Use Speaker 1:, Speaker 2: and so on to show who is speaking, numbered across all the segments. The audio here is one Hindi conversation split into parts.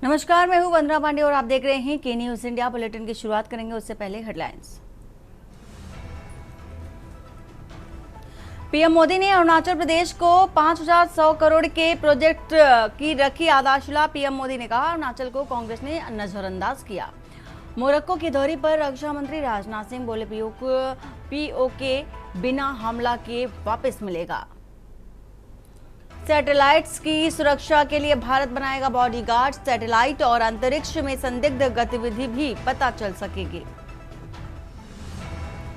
Speaker 1: नमस्कार, मैं हूं वंदना पांडे और आप देख रहे हैं के न्यूज इंडिया। बुलेटिन की शुरुआत करेंगे उससे पहले हेडलाइंस। पीएम मोदी ने अरुणाचल प्रदेश को 5100 करोड़ के प्रोजेक्ट की रखी आधारशिला। पीएम मोदी ने कहा, अरुणाचल को कांग्रेस ने नजरअंदाज किया। मोरक्को की धोरी पर रक्षा मंत्री राजनाथ सिंह बोले, पीओके बिना हमला के वापस मिलेगा। सैटेलाइट्स की सुरक्षा के लिए भारत बनाएगा बॉडीगार्ड। सैटेलाइट और अंतरिक्ष में संदिग्ध गतिविधि भी पता चल सकेगी।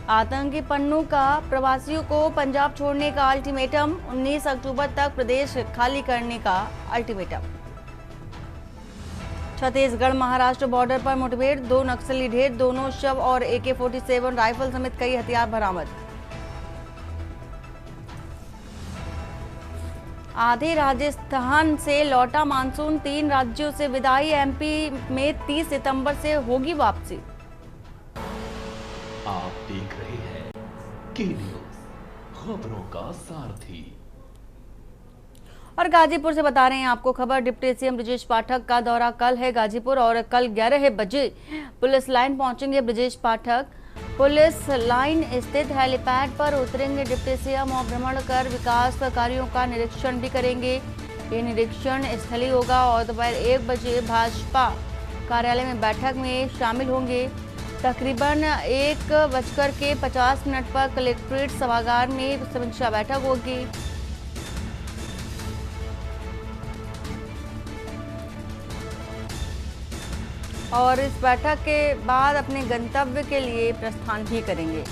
Speaker 1: आतंकी पन्नू का प्रवासियों को पंजाब छोड़ने का अल्टीमेटम। 19 अक्टूबर तक प्रदेश खाली करने का अल्टीमेटम। छत्तीसगढ़ महाराष्ट्र बॉर्डर पर मुठभेड़, 2 नक्सली ढेर, दोनों शव और AK-47 राइफल समेत कई हथियार बरामद। आधे राजस्थान से लौटा मानसून, 3 राज्यों से विदाई। एमपी में 30 सितंबर से होगी वापसी।
Speaker 2: आप देख रहे हैं के न्यूज, खबरों का सारथी।
Speaker 1: और गाजीपुर से बता रहे हैं आपको खबर। डिप्टी सीएम ब्रजेश पाठक का दौरा कल है गाजीपुर और कल 11 बजे पुलिस लाइन पहुंचेंगे ब्रजेश पाठक। पुलिस लाइन स्थित हेलीपैड पर उतरेंगे डिप्टी सीएम और भ्रमण कर विकास कार्यों का निरीक्षण भी करेंगे। ये निरीक्षण स्थलीय होगा और दोपहर 1 बजे भाजपा कार्यालय में बैठक में शामिल होंगे। तकरीबन 1:50 पर कलेक्ट्रेट सभागार में समीक्षा बैठक होगी। और इस बैठक के बाद अपने गंतव्य के लिए प्रस्थान भी करेंगे।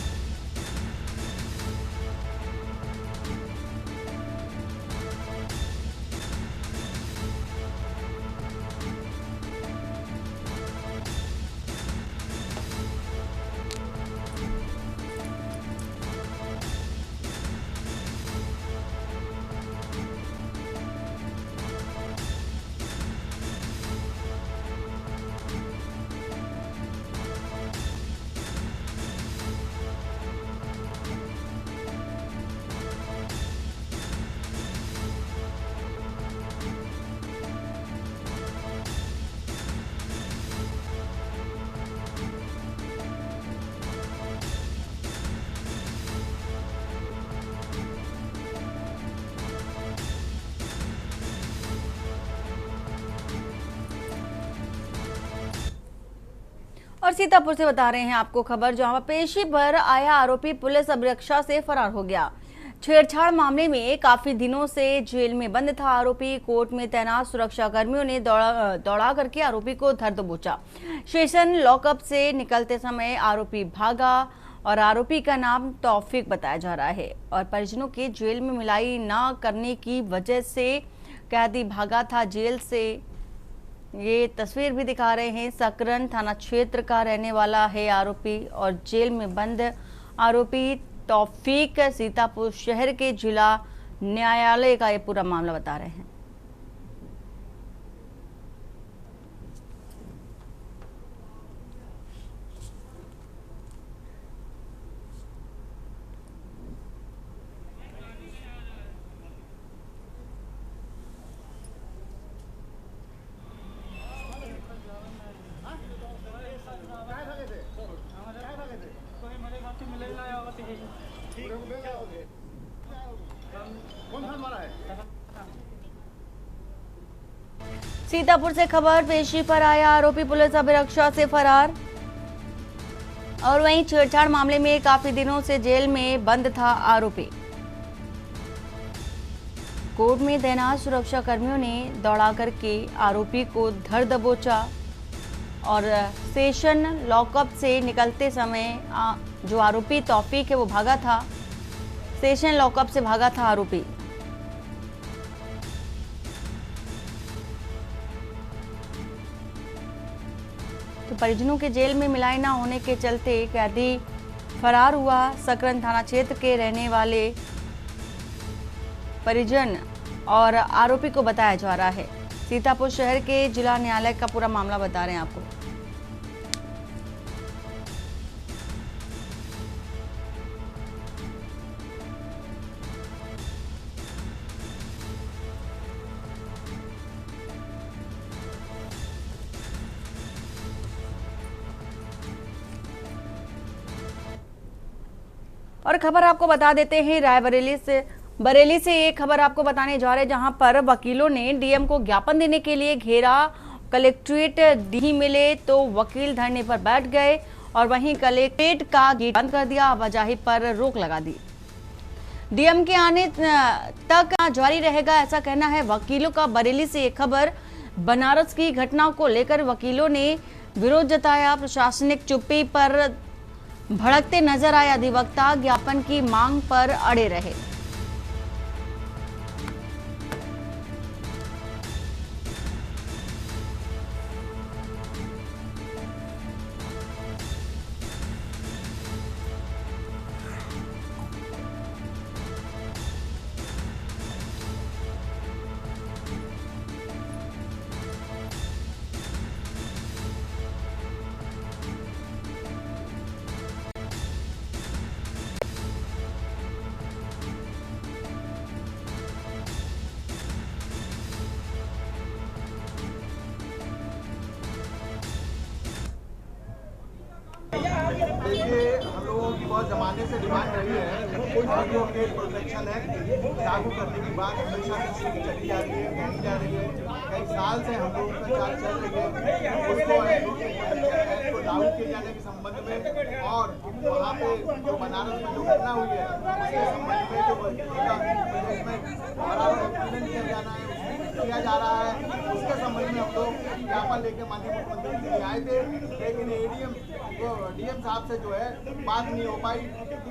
Speaker 1: और सीतापुर से बता रहे हैं आपको खबर, जहां पेशी पर आया आरोपी पुलिस अभिरक्षा से फरार हो गया। छेड़छाड़ मामले में काफी दिनों से जेल में बंद था आरोपी। कोर्ट में तैनात सुरक्षा कर्मियों ने दौड़ा करके आरोपी को धर दबोचा। स्टेशन लॉकअप से निकलते समय आरोपी भागा और आरोपी का नाम तौफीक बताया जा रहा है। और परिजनों के जेल में मिलाई न करने की वजह से कैदी भागा था जेल से। ये तस्वीर भी दिखा रहे हैं। सकरन थाना क्षेत्र का रहने वाला है आरोपी और जेल में बंद आरोपी तौफीक सीतापुर शहर के जिला न्यायालय का ये पूरा मामला बता रहे हैं। सीतापुर से खबर, पेशी पर आया आरोपी पुलिस अभिरक्षा से फरार। और वहीं छेड़छाड़ मामले में काफी दिनों से जेल में बंद था आरोपी। कोर्ट में तैनात सुरक्षा कर्मियों ने दौड़ा करके आरोपी को धर दबोचा और सेशन लॉकअप से निकलते समय जो आरोपी तौफीक है वो भागा था। सेशन लॉकअप से भागा था आरोपी। तो परिजनों के जेल में मिलाई ना होने के चलते कैदी फरार हुआ। सकरन थाना क्षेत्र के रहने वाले परिजन और आरोपी को बताया जा रहा है। सीतापुर शहर के जिला न्यायालय का पूरा मामला बता रहे हैं आपको। और खबर आपको बता देते हैं बरेली से एक खबर आपको बताने जा रहे हैं, जहां पर वकीलों ने डीएम को ज्ञापन देने के लिए घेरा। कलेक्ट्रेट नहीं मिले तो वकील धरने पर बैठ गए और वहीं कलेक्ट्रेट का गेट बंद कर दिया, आवाजाही पर रोक लगा दी। डीएम के आने तक जारी रहेगा, ऐसा कहना है वकीलों का। बरेली से एक खबर, बनारस की घटना को लेकर वकीलों ने विरोध जताया। प्रशासनिक चुप्पी पर भड़कते नजर आए अधिवक्ता, ज्ञापन की मांग पर अड़े रहे।
Speaker 3: देखिए, हम लोगों की बहुत ज़माने से डिमांड रही है ऑडियो केस प्रोटेक्शन एक्ट लागू करने की बात हमेशा से चली जा रही है, कही जा रही है। कई साल से हम लोगों का चाल चल रही है उसको ऑडियो प्रोटेक्शन एक्ट को लागू किए जाने के संबंध में, और वहाँ पे जो बनारस में जो घटना हुई है उसके संबंध में जो प्रदेश में बराबर उत्पीड़न किया जाना है किया जा रहा है, उसके संबंध में हम लोग ज्ञापन लेके माननीय मुख्यमंत्री के लिए आए थे। लेकिन डीएम साहब से जो है बात नहीं हो पाई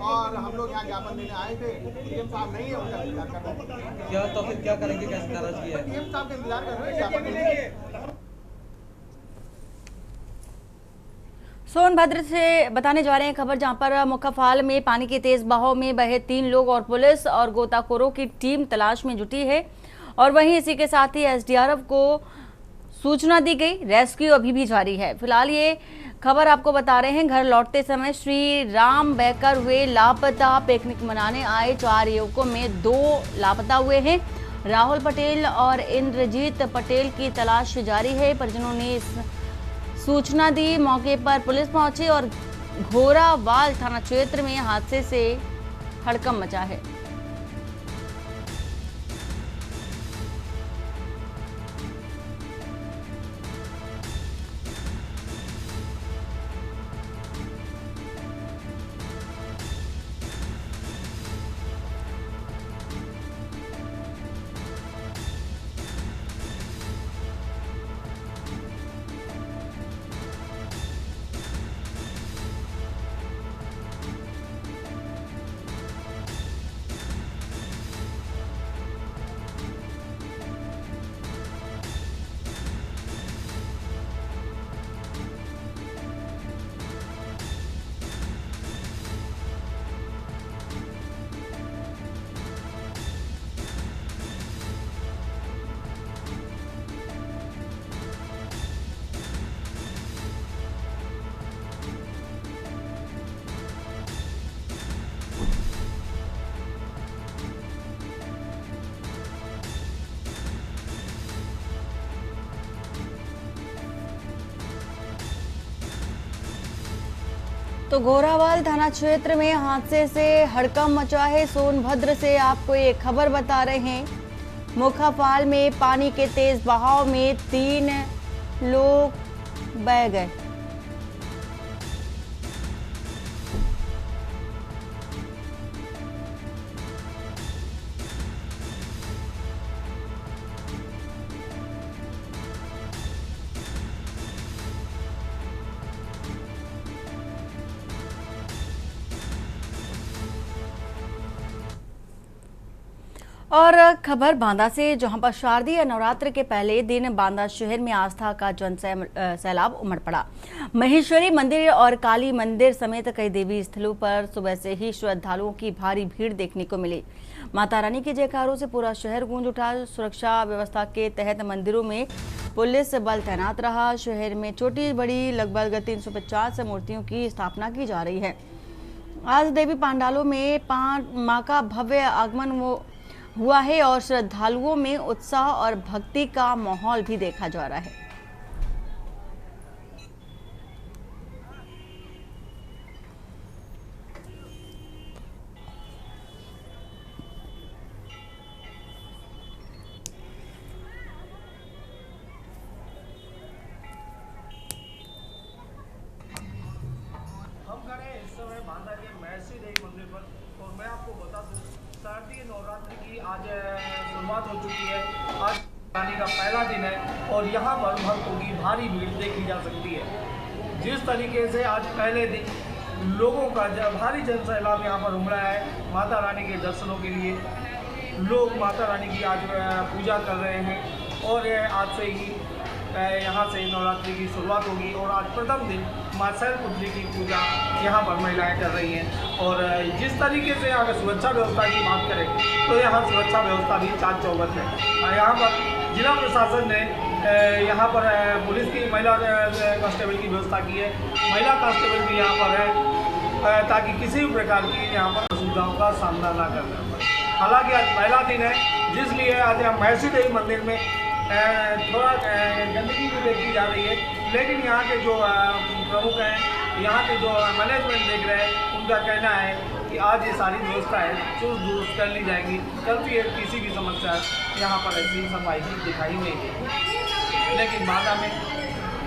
Speaker 3: और हम लोग यहाँ ज्ञापन देने आए थे। डीएम साहब नहीं है, उनका इंतजार कर रहे हैं।
Speaker 4: क्या तो फिर क्या करेंगे, कैसे नाराजगी है?
Speaker 3: डीएम साहब का इंतजार कर रहे हैं ज्ञापन देने के।
Speaker 1: सोनभद्र से बताने जा रहे हैं खबर, जहां पर मुख्यफाल में पानी के तेज बहाव में बहे 3 लोग और पुलिस और गोताखोरों की टीम तलाश में जुटी है। और वहीं इसी के साथ ही एसडीआरएफ को सूचना दी गई, रेस्क्यू अभी भी जारी है। फिलहाल ये खबर आपको बता रहे हैं, घर लौटते समय श्री राम बैकर हुए लापता। पिकनिक मनाने आए 4 युवकों में 2 लापता हुए हैं। राहुल पटेल और इंद्रजीत पटेल की तलाश जारी है। परिजनों ने इस सूचना दी, मौके पर पुलिस पहुंची और घोरावाल थाना क्षेत्र में हादसे से हड़कंप मचा है। तो घोरावाल थाना क्षेत्र में हादसे से हड़कंप मचा है। सोनभद्र से आपको एक खबर बता रहे हैं, मुख्यफाल में पानी के तेज बहाव में 3 लोग बह गए। और खबर बांदा से, जहां पर शारदीय नवरात्र के पहले दिन बांदा शहर में आस्था का जन सैलाब उमड़ पड़ा। महेश्वरी मंदिर और काली मंदिर समेत कई देवी स्थलों पर सुबह से ही श्रद्धालुओं की भारी भीड़ देखने को मिली। माता रानी के जयकारों से पूरा शहर गूंज उठा। सुरक्षा व्यवस्था के तहत मंदिरों में पुलिस बल तैनात रहा। शहर में छोटी बड़ी लगभग 350 मूर्तियों की स्थापना की जा रही है। आज देवी पांडालों में मां का भव्य आगमन हुआ है और श्रद्धालुओं में उत्साह और भक्ति का माहौल भी देखा जा रहा है।
Speaker 5: बांधा के महर्षि देवी मंदिर पर। और मैं आपको बता दूं, शारदीय नवरात्रि की आज शुरुआत हो चुकी है। आज रानी का पहला दिन है और यहाँ पर भक्तों की भारी भीड़ देखी जा सकती है। जिस तरीके से आज पहले दिन लोगों का भारी जन सैलाब यहाँ पर उमड़ा है माता रानी के दर्शनों के लिए। लोग माता रानी की आज पूजा कर रहे हैं और आज से ही यहाँ से नवरात्रि की शुरुआत होगी। और आज प्रथम दिन मां शैलपुत्री की पूजा यहाँ पर महिलाएं कर रही हैं। और जिस तरीके से अगर सुरक्षा व्यवस्था की बात करें तो यहाँ सुरक्षा व्यवस्था भी चाक चौबंद है। यहाँ पर जिला प्रशासन ने यहाँ पर पुलिस की महिला कांस्टेबल की व्यवस्था की है। महिला कांस्टेबल भी यहाँ पर है ताकि किसी भी प्रकार की यहाँ पर असुविधाओं का सामना ना करना पड़े। हालांकि आज पहला दिन है, जिसलिए आज हम महर्षि देवी मंदिर में थोड़ा गंदगी भी देखी जा रही है। लेकिन यहाँ के जो प्रमुख हैं, यहाँ के जो मैनेजमेंट देख रहे हैं, उनका कहना है कि आज ये सारी व्यवस्थाएं चुस्त दुरुस्त कर ली जाएंगी। कल भी किसी भी समस्या यहाँ पर ऐसी सफाई की दिखाई नहीं दी। लेकिन बांदा में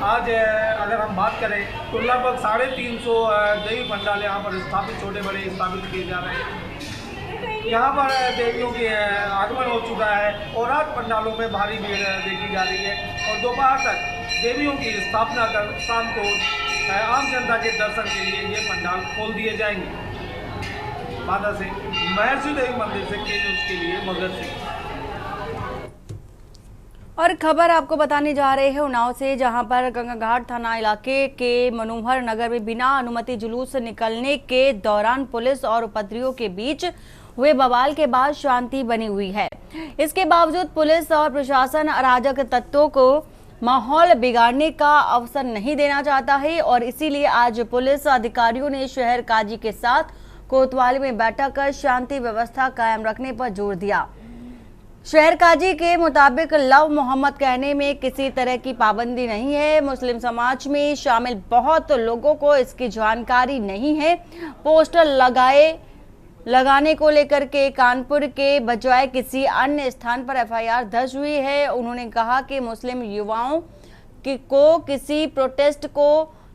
Speaker 5: आज अगर हम बात करें तो लगभग 350 देवी पंडाल यहाँ पर स्थापित, छोटे बड़े स्थापित किए जा रहे हैं। यहाँ पर देवियों के आगमन हो चुका है और आज पंडालों में भारी भीड़ देखी जा रही है। और दोपहर तक देवियों की स्थापना कर शाम को आम जनता के दर्शन के लिए ये पंडाल खोल दिए जाएंगे। बांदा से महर्षि देवी मंदिर से के न्यूज़ के लिए मगर सिंह।
Speaker 1: और खबर आपको बताने जा रहे हैं उन्नाव से, जहां पर गंगाघाट थाना इलाके के मनोहर नगर में बिना अनुमति जुलूस निकलने के दौरान पुलिस और उपद्रवियों के बीच हुए बवाल के बाद शांति बनी हुई है। इसके बावजूद पुलिस और प्रशासन अराजक तत्वों को माहौल बिगाड़ने का अवसर नहीं देना चाहता है और इसीलिए आज पुलिस अधिकारियों ने शहर काजी के साथ कोतवाली में बैठक कर शांति व्यवस्था कायम रखने पर जोर दिया। शहर काजी के मुताबिक लव मोहम्मद कहने में किसी तरह की पाबंदी नहीं है। मुस्लिम समाज में शामिल बहुत लोगों को इसकी जानकारी नहीं है। पोस्टर लगाने को लेकर के कानपुर के बजाय किसी अन्य स्थान पर एफआईआर दर्ज हुई है। उन्होंने कहा कि मुस्लिम युवाओं को किसी प्रोटेस्ट को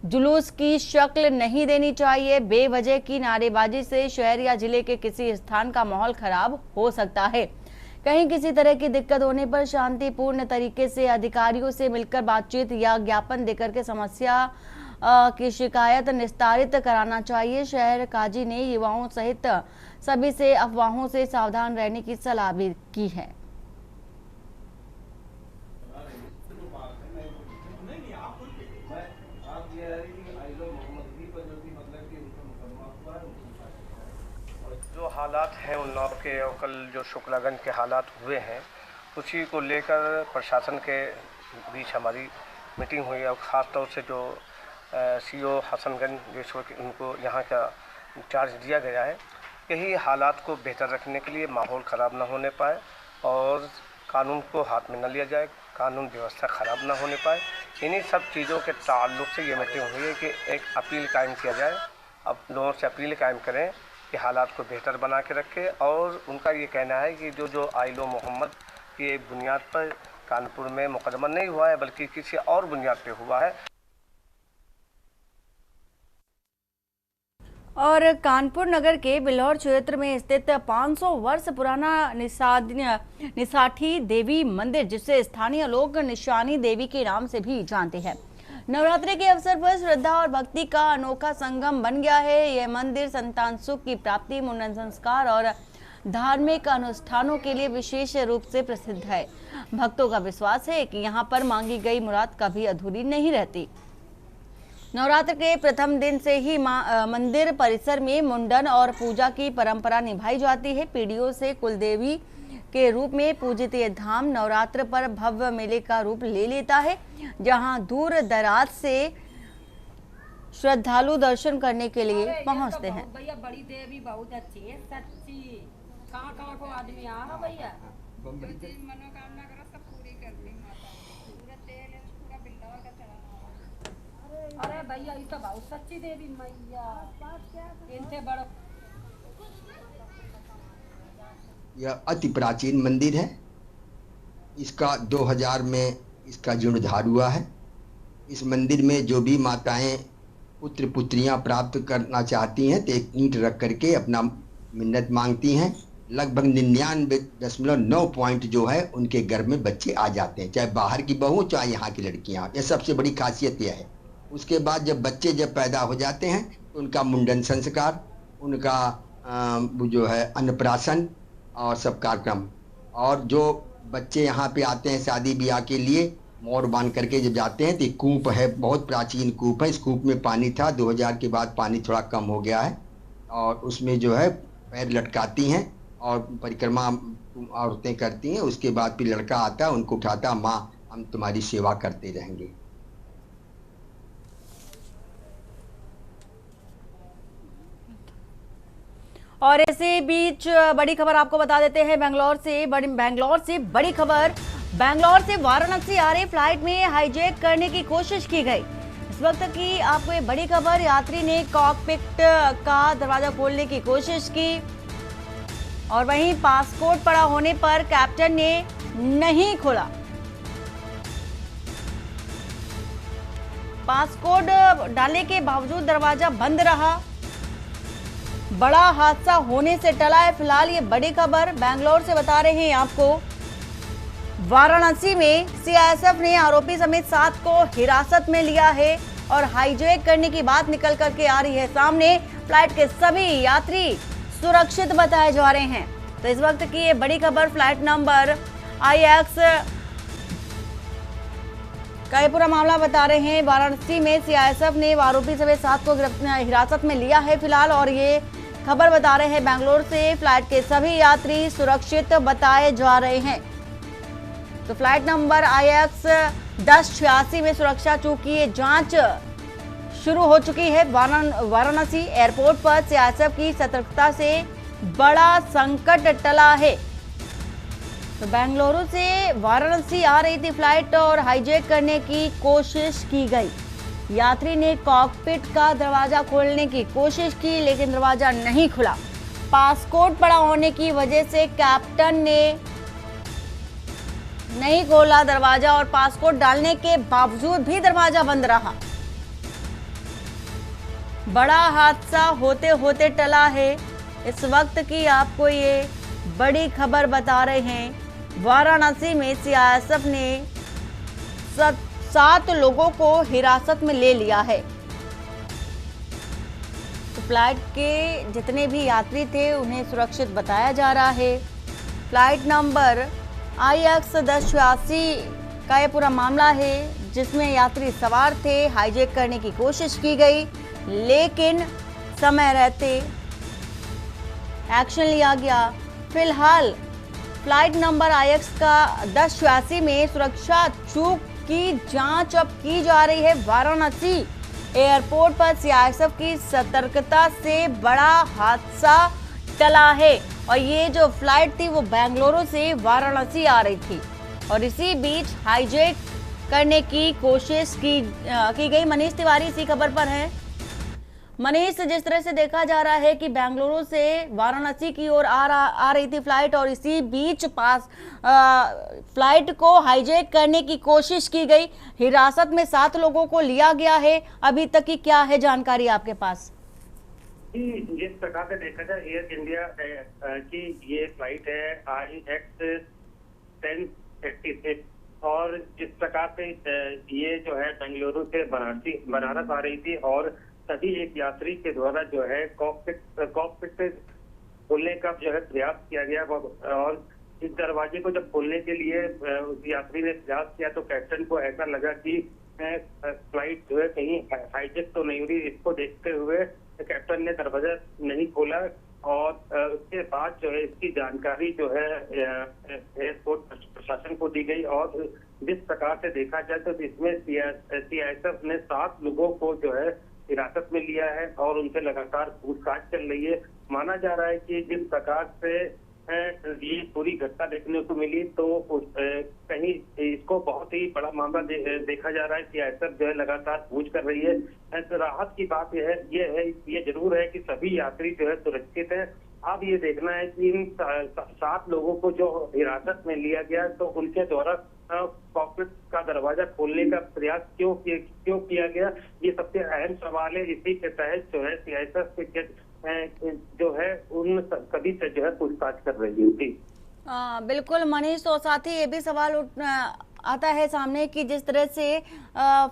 Speaker 1: जुलूस की शक्ल नहीं देनी चाहिए। बेवजह की नारेबाजी से शहर या जिले के किसी स्थान का माहौल खराब हो सकता है। कहीं किसी तरह की दिक्कत होने पर शांतिपूर्ण तरीके से अधिकारियों से मिलकर बातचीत या ज्ञापन देकर के समस्या की शिकायत निस्तारित कराना चाहिए। शहर काजी ने युवाओं सहित सभी से अफवाहों से सावधान रहने की सलाह भी की है।
Speaker 5: जो हालात हैं उन्नाव के और कल जो शुक्लागंज के हालात हुए हैं, उसी को लेकर प्रशासन के बीच हमारी मीटिंग हुई और ख़ास तौर से जो सीओ हसनगंज उनको यहाँ का चार्ज दिया गया है। यही हालात को बेहतर रखने के लिए माहौल ख़राब ना होने पाए और कानून को हाथ में न लिया जाए, कानून व्यवस्था ख़राब ना होने पाए। इन्हीं सब चीज़ों के ताल्लुक़ से ये मीटिंग हुई है कि एक अपील कायम किया जाए। अब लोगों से अपील कायम करें कि हालात को बेहतर बना के रखें। और उनका ये कहना है कि जो आइलो मोहम्मद की बुनियाद पर कानपुर में मुकदमा नहीं हुआ है बल्कि किसी और बुनियाद पे हुआ है।
Speaker 1: और कानपुर नगर के बिल्हौर क्षेत्र में स्थित 500 वर्ष पुराना निसाठी देवी मंदिर, जिसे स्थानीय लोग निशानी देवी के नाम से भी जानते हैं, नवरात्रि के अवसर पर श्रद्धा और भक्ति का अनोखा संगम बन गया है। यह मंदिर संतान सुख की प्राप्ति, मुंडन संस्कार और धार्मिक अनुष्ठानों के लिए विशेष रूप से प्रसिद्ध है। भक्तों का विश्वास है कि यहाँ पर मांगी गई मुराद कभी अधूरी नहीं रहती। नवरात्र के प्रथम दिन से ही मंदिर परिसर में मुंडन और पूजा की परंपरा निभाई जाती है। पीढ़ियों से कुलदेवी के रूप में पूजित ये धाम नवरात्र पर भव्य मेले का रूप ले लेता है, जहां दूर दराज से श्रद्धालु दर्शन करने के लिए पहुंचते हैं।
Speaker 6: भैया बड़ी देवी बहुत अच्छी है, सच्ची। कहाँ को आदमी आ रहा भैया, मनोकामना करो सब पूरी करती माता। पूरा तेल है, पूरा बिल्डर का चढ़ा। अरे भैया ये तो बहुत सच्ची देवी मैया, इनसे बड़ा।
Speaker 7: यह अति प्राचीन मंदिर है। इसका 2000 में इसका जीर्णोद्धार हुआ है। इस मंदिर में जो भी माताएं पुत्र पुत्रियां प्राप्त करना चाहती हैं तो एक ईंट रख करके अपना मिन्नत मांगती हैं। लगभग 99.9 पॉइंट जो है उनके घर में बच्चे आ जाते हैं, चाहे बाहर की बहू चाहे यहाँ की लड़कियाँ। ये सबसे बड़ी खासियत यह है। उसके बाद जब बच्चे पैदा हो जाते हैं तो उनका मुंडन संस्कार, उनका वो जो है अन्नप्राशन और सब कार्यक्रम। और जो बच्चे यहाँ पे आते हैं शादी ब्याह के लिए, मोर बांध करके जब जाते हैं तो एक कूप है, बहुत प्राचीन कूप है। इस कूप में पानी था, 2000 के बाद पानी थोड़ा कम हो गया है। और उसमें जो है पैर लटकाती हैं और परिक्रमा औरतें करती हैं। उसके बाद फिर लड़का आता है, उनको उठाता, माँ हम तुम्हारी सेवा करते रहेंगे।
Speaker 1: और इसी बीच बड़ी खबर आपको बता देते हैं बैंगलोर से बड़ी खबर। बैंगलोर से वाराणसी आ रही फ्लाइट में हाईजैक करने की कोशिश की गई। इस वक्त की आपको ये बड़ी खबर, यात्री ने कॉकपिट का दरवाजा खोलने की कोशिश की और वहीं पासपोर्ट पड़ा होने पर कैप्टन ने नहीं खोला। पासपोर्ट डालने के बावजूद दरवाजा बंद रहा। बड़ा हादसा होने से टला है। फिलहाल ये बड़ी खबर बैंगलोर से बता रहे हैं आपको। वाराणसी में सीआईएसएफ ने आरोपी समेत 7 को हिरासत में लिया है और हाईजैक करने की बात निकल करके आ रही है सामने। फ्लाइट के सभी यात्री सुरक्षित बताए जा रहे हैं। तो इस वक्त की ये बड़ी खबर, फ्लाइट नंबर IX का ये पूरा मामला बता रहे हैं। वाराणसी में सीआईएसएफ ने आरोपी समेत 7 को हिरासत में लिया है फिलहाल। और ये खबर बता रहे हैं बैंगलोर से, फ्लाइट के सभी यात्री सुरक्षित बताए जा रहे हैं। तो फ्लाइट नंबर IX 1086 में सुरक्षा चूकी जांच शुरू हो चुकी है। वाराणसी एयरपोर्ट पर सीआईएसएफ की सतर्कता से बड़ा संकट टला है। तो बेंगलुरु से वाराणसी आ रही थी फ्लाइट और हाईजैक करने की कोशिश की गई। यात्री ने कॉकपिट का दरवाजा खोलने की कोशिश की लेकिन दरवाजा नहीं खुला। पासपोर्ट पड़ा होने की वजह से कैप्टन ने नहीं खोला दरवाजा और पासपोर्ट डालने के बावजूद भी दरवाजा बंद रहा। बड़ा हादसा होते होते टला है। इस वक्त की आपको ये बड़ी खबर बता रहे हैं। वाराणसी में सीआईएसएफ ने 7 लोगों को हिरासत में ले लिया है। तो फ्लाइट के जितने भी यात्री थे उन्हें सुरक्षित बताया जा रहा है। फ्लाइट नंबर IX 1086 का ये पूरा मामला है जिसमें यात्री सवार थे। हाईजैक करने की कोशिश की गई लेकिन समय रहते एक्शन लिया गया। फिलहाल फ्लाइट नंबर IX का 1086 में सुरक्षा चूक की जांच अब की जा रही है। वाराणसी एयरपोर्ट पर सीआईएसएफ की सतर्कता से बड़ा हादसा टला है। और ये जो फ्लाइट थी वो बेंगलुरु से वाराणसी आ रही थी और इसी बीच हाईजैक करने की कोशिश की गई। मनीष तिवारी इसी खबर पर है। मनीष, जिस तरह से देखा जा रहा है कि बेंगलुरु से वाराणसी की ओर आ रही थी फ्लाइट और इसी बीच फ्लाइट को हाईजैक करने की कोशिश की गई। हिरासत में 7 लोगों को लिया गया है। अभी तक की क्या है जानकारी आपके पास?
Speaker 8: जिस प्रकार से देखा जाए एयर इंडिया की ये फ्लाइट है IX 1086 और जिस प्रकार से ये जो है बेंगलुरु से बनारस आ रही थी और सभी एक यात्री के द्वारा जो है कॉकपिट खोलने का जो है प्रयास किया गया। और इस दरवाजे को जब खोलने के लिए उस यात्री ने प्रयास किया तो कैप्टन को ऐसा लगा कि फ्लाइट जो है कहीं हाईजैक तो नहीं हो रही। इसको देखते हुए कैप्टन ने दरवाजा नहीं खोला और उसके बाद जो है इसकी जानकारी जो है एयरपोर्ट प्रशासन को दी गई। और जिस प्रकार से देखा जाए तो इसमें सीआईएसएफ ने 7 लोगों को जो है हिरासत में लिया है और उनसे लगातार पूछताछ चल रही है। माना जा रहा है कि जिस प्रकार से ये पूरी घटना देखने को मिली तो कहीं इसको बहुत ही बड़ा मामला देखा जा रहा है। सीआईएसएफ जो है लगातार पूछ कर रही है। राहत की बात ये जरूर है कि सभी यात्री जो है सुरक्षित है। अब ये देखना है कि इन 7 लोगों को जो हिरासत में लिया गया तो उनके द्वारा कॉकपिट का दरवाजा खोलने का प्रयास क्यों किया गया, ये सबसे अहम सवाल है। इसी के तहत जो है सीआईएसएफ जो है उन सभी से जो है पूछताछ कर रही थी।
Speaker 1: बिल्कुल मनीष, तो साथ ही ये भी सवाल आता है सामने कि जिस तरह से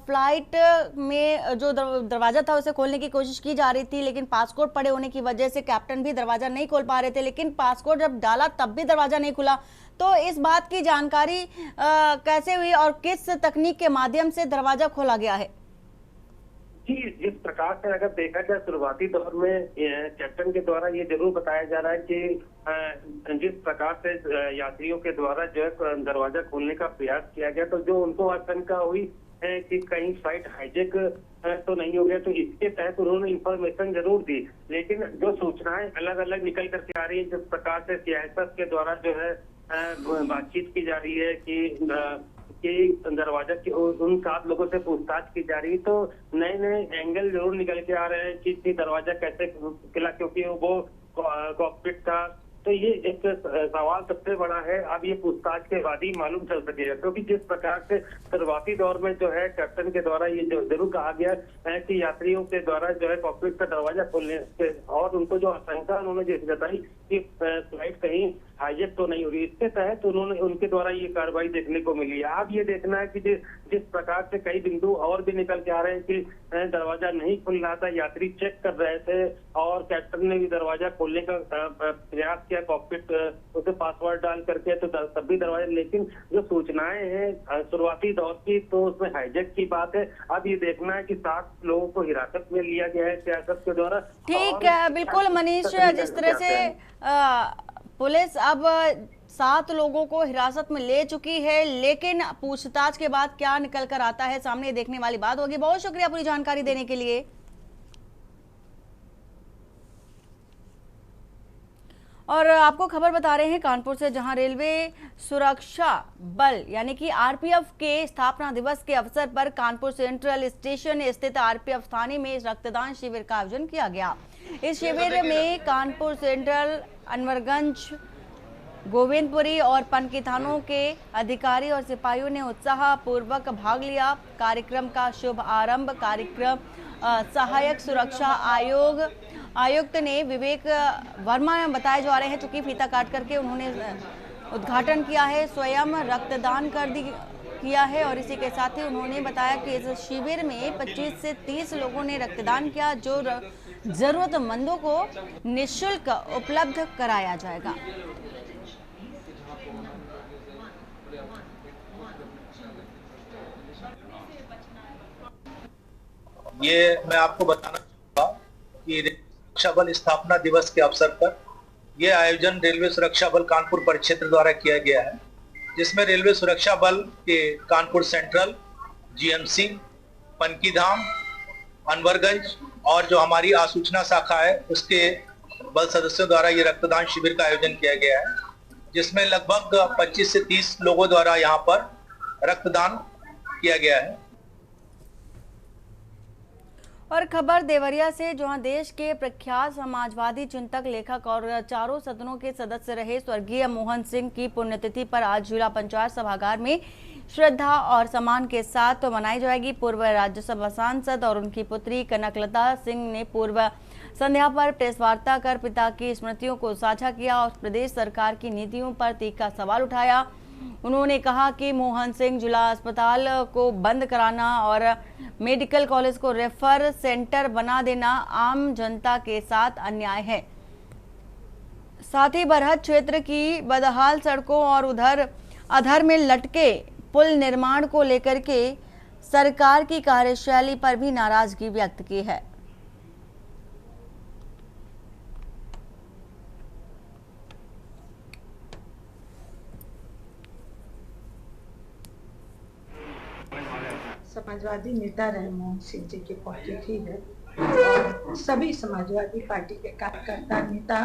Speaker 1: फ्लाइट में जो दरवाजा था उसे खोलने की कोशिश की जा रही थी, लेकिन पासपोर्ट पड़े होने की वजह से कैप्टन भी दरवाजा नहीं खोल पा रहे थे, लेकिन पासपोर्ट जब डाला तब भी दरवाजा नहीं खुला। तो इस बात की जानकारी कैसे हुई और किस तकनीक के माध्यम से दरवाजा खोला गया है?
Speaker 8: जी, जिस प्रकार से अगर देखा जाए शुरुआती दौर में कैप्टन के द्वारा ये जरूर बताया जा रहा है कि जिस प्रकार से यात्रियों के द्वारा जो है दरवाजा खोलने का प्रयास किया गया, तो जो उनको आशंका हुई है कि कहीं फ्लाइट हाईजैक तो नहीं हो गया, तो इसके तहत उन्होंने इंफॉर्मेशन जरूर दी। लेकिन जो सूचनाएं अलग अलग निकल करके आ रही है, जिस प्रकार से सीआईएसएफ के द्वारा जो है बातचीत की जा रही है कि दरवाजा की उन 7 लोगों से पूछताछ की जा रही है, तो नए नए एंगल जरूर निकल के आ रहे हैं कि दरवाजा कैसे खुला, क्योंकि वो कॉकपिट था। तो ये एक सवाल सबसे बड़ा है, अब ये पूछताछ के बाद ही मालूम चल सकेगा, क्योंकि जिस प्रकार से शुरुआती दौर में जो है कैप्टन के द्वारा ये जो जरूर कहा गया है कि यात्रियों के द्वारा जो है कॉकपिट का दरवाजा खोलने के, और उनको जो आशंका उन्होंने जैसे जताई कि फ्लाइट कहीं हाईजैक तो नहीं हो रही, इसके तहत उन्होंने उनके द्वारा ये कार्रवाई देखने को मिली है। अब ये देखना है कि जिस प्रकार से कई बिंदु और भी निकल के आ रहे हैं कि दरवाजा नहीं खुल रहा था, यात्री चेक कर रहे थे और कैप्टन ने भी दरवाजा खोलने का प्रयास किया कॉकपिट उसे पासवर्ड डाल करके, तो तब भी दरवाजा, लेकिन जो सूचनाएं हैं शुरुआती दौर की तो उसमें हाईजैक की बात है। अब ये देखना है कि 7 लोगों को हिरासत में लिया गया है सीआईएसएफ के द्वारा।
Speaker 1: ठीक है, बिल्कुल मनीष, जिस तरह से पुलिस अब 7 लोगों को हिरासत में ले चुकी है, लेकिन पूछताछ के बाद क्या निकल कर आता है सामने देखने वाली बात होगी। बहुत शुक्रिया पूरी जानकारी देने के लिए। और आपको खबर बता रहे हैं कानपुर से, जहां रेलवे सुरक्षा बल यानी कि आरपीएफ के स्थापना दिवस के अवसर पर कानपुर सेंट्रल स्टेशन स्थित आरपीएफ थाने में रक्तदान शिविर का आयोजन किया गया। इस शिविर में कानपुर सेंट्रल, अनवरगंज, गोविंदपुरी और पनकी थानों के अधिकारी और सिपाहियों ने उत्साह पूर्वक भाग लिया। कार्यक्रम का शुभ आरंभ कार्यक्रम सहायक सुरक्षा आयुक्त ने विवेक वर्मा बताए जा रहे हैं, चूंकि फीता काट करके उन्होंने उद्घाटन किया है, स्वयं रक्तदान किया है। और इसी के साथ ही उन्होंने बताया कि इस शिविर में 25 से 30 लोगों ने रक्तदान किया, जो जरूरतमंदों को निःशुल्क उपलब्ध कराया जाएगा।
Speaker 9: ये मैं आपको बताना चाहूंगा कि सुरक्षा बल स्थापना दिवस के अवसर पर यह आयोजन रेलवे सुरक्षा बल कानपुर परिक्षेत्र द्वारा किया गया है, जिसमें रेलवे सुरक्षा बल के कानपुर सेंट्रल, जीएमसी, पनकीधाम, अनवरगंज और जो हमारी आसूचना शाखा है उसके बल सदस्यों द्वारा ये रक्तदान शिविर का आयोजन किया गया है, जिसमें लगभग 25 से 30 लोगों द्वारा यहाँ पर रक्तदान किया गया है।
Speaker 1: और खबर देवरिया से, जहां देश के प्रख्यात समाजवादी चिंतक, लेखक और चारों सदनों के सदस्य रहे स्वर्गीय मोहन सिंह की पुण्यतिथि पर आज जिला पंचायत सभागार में श्रद्धा और सम्मान के साथ मनाई जाएगी। पूर्व राज्यसभा सांसद और उनकी पुत्री कनकलता सिंह ने पूर्व संध्या पर प्रेस वार्ता कर पिता की स्मृतियों को साझा किया और प्रदेश सरकार की नीतियों पर तीखा सवाल उठाया। उन्होंने कहा कि मोहन सिंह जिला अस्पताल को बंद कराना और मेडिकल कॉलेज को रेफर सेंटर बना देना आम जनता के साथ अन्याय है। साथ ही बरहत क्षेत्र की बदहाल सड़कों और अधर में लटके पुल निर्माण को लेकर के सरकार की कार्यशैली पर भी नाराजगी व्यक्त की है।
Speaker 10: समाजवादी नेता रहे मोहन सिंह जी की पुण्यतिथि है और सभी समाजवादी पार्टी के कार्यकर्ता, नेता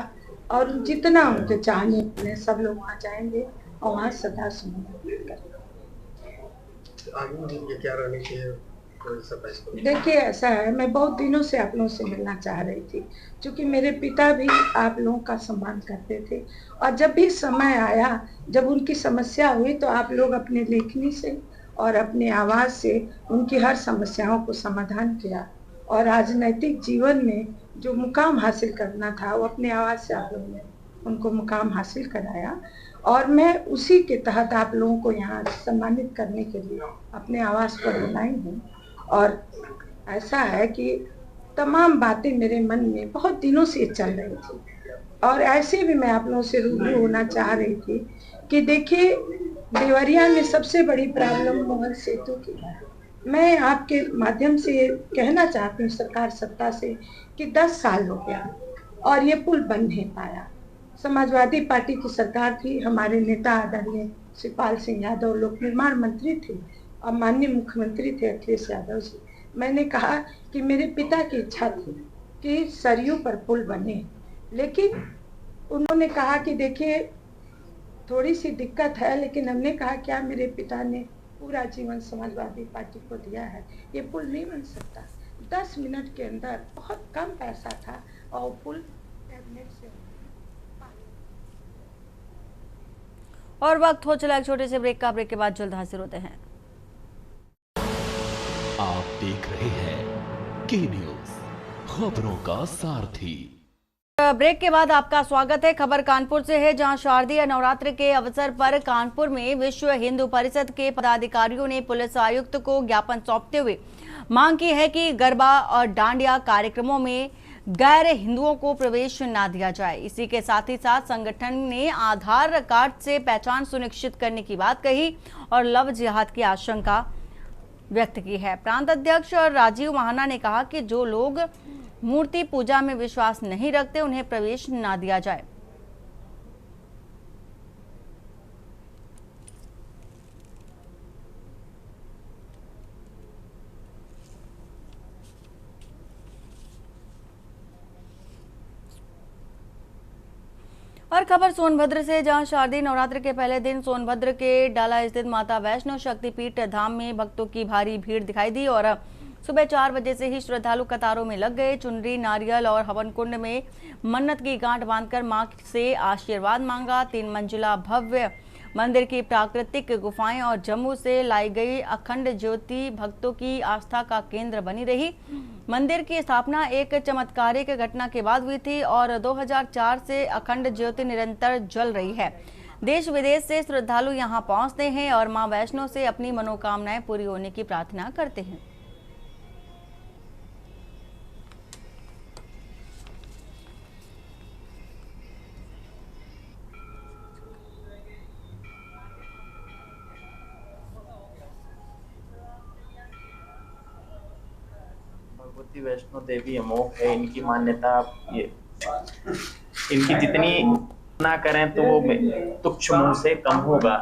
Speaker 10: और जितना उनके चाहने वाले सब लोग वहाँ जाएंगे और वहाँ श्रद्धा सुमन करेंगे।
Speaker 3: आगे क्या रहनी चाहिए
Speaker 10: देखिए ऐसा है, मैं बहुत दिनों से आप लोगों से मिलना चाह रही थी, क्योंकि मेरे पिता भी आप लोगों का सम्मान करते थे और जब भी समय आया, जब उनकी समस्या हुई तो आप लोग अपने लेखनी से और अपने आवाज से उनकी हर समस्याओं को समाधान किया और राजनैतिक जीवन में जो मुकाम हासिल करना था वो अपने आवाज से आप लोगों ने उनको मुकाम हासिल कराया और मैं उसी के तहत आप लोगों को यहाँ सम्मानित करने के लिए अपने आवास पर बुलाई हूँ। और ऐसा है कि तमाम बातें मेरे मन में बहुत दिनों से चल रही थी और ऐसे भी मैं आप लोगों से रूबरू होना चाह रही थी कि देखिए देवरिया में सबसे बड़ी प्रॉब्लम मोहन सेतु की है। मैं आपके माध्यम से कहना चाहती हूँ सरकार सत्ता से कि 10 साल हो गया और ये पुल बन नहीं पाया। समाजवादी पार्टी की सरकार थी, हमारे नेता आदरणीय शिवपाल सिंह यादव लोक निर्माण मंत्री थे और माननीय मुख्यमंत्री थे अखिलेश यादव जी। मैंने कहा कि मेरे पिता की इच्छा थी कि सरयू पर पुल बने, लेकिन उन्होंने कहा कि देखिए थोड़ी सी दिक्कत है, लेकिन हमने कहा क्या मेरे पिता ने पूरा जीवन समाजवादी पार्टी को दिया है, ये पुल नहीं बन सकता। 10 मिनट के अंदर बहुत कम पैसा था और पुल कैबिनेट से।
Speaker 1: और वक्त हो चला एक छोटे से ब्रेक का। ब्रेक के बाद जल्द हाजिर होते हैं।
Speaker 2: आप देख रहे हैं के न्यूज, खबरों का सारथी।
Speaker 1: ब्रेक के बाद आपका स्वागत है। खबर कानपुर से है, जहां शारदीय नवरात्र के अवसर पर कानपुर में विश्व हिंदू परिषद के पदाधिकारियों ने पुलिस आयुक्त को ज्ञापन सौंपते हुए मांग की है कि गरबा और डांडिया कार्यक्रमों में गैर हिंदुओं को प्रवेश न दिया जाए। इसी के साथ ही साथ संगठन ने आधार कार्ड से पहचान सुनिश्चित करने की बात कही और लव जिहाद की आशंका व्यक्त की है। प्रांत अध्यक्ष राजीव महाना ने कहा कि जो लोग मूर्ति पूजा में विश्वास नहीं रखते उन्हें प्रवेश न दिया जाए। और खबर सोनभद्र से, जहां शारदीय नवरात्र के पहले दिन सोनभद्र के डाला स्थित माता वैष्णो शक्तिपीठ धाम में भक्तों की भारी भीड़ दिखाई दी और सुबह 4 बजे से ही श्रद्धालु कतारों में लग गए। चुनरी, नारियल और हवन कुंड में मन्नत की गांठ बांधकर मां से आशीर्वाद मांगा। 3 मंजिला भव्य मंदिर की प्राकृतिक गुफाएं और जम्मू से लाई गई अखंड ज्योति भक्तों की आस्था का केंद्र बनी रही। मंदिर की स्थापना एक चमत्कारिक घटना के बाद हुई थी और 2004 से अखंड ज्योति निरंतर जल रही है। देश विदेश से श्रद्धालु यहां पहुंचते हैं और मां वैष्णो से अपनी मनोकामनाएं पूरी होने की प्रार्थना करते हैं।
Speaker 11: भगवती वैष्णो देवी अमोघ है, इनकी मान्यता ये इनकी जितनी ना करें तो वो तुच्छ मुंह से कम होगा।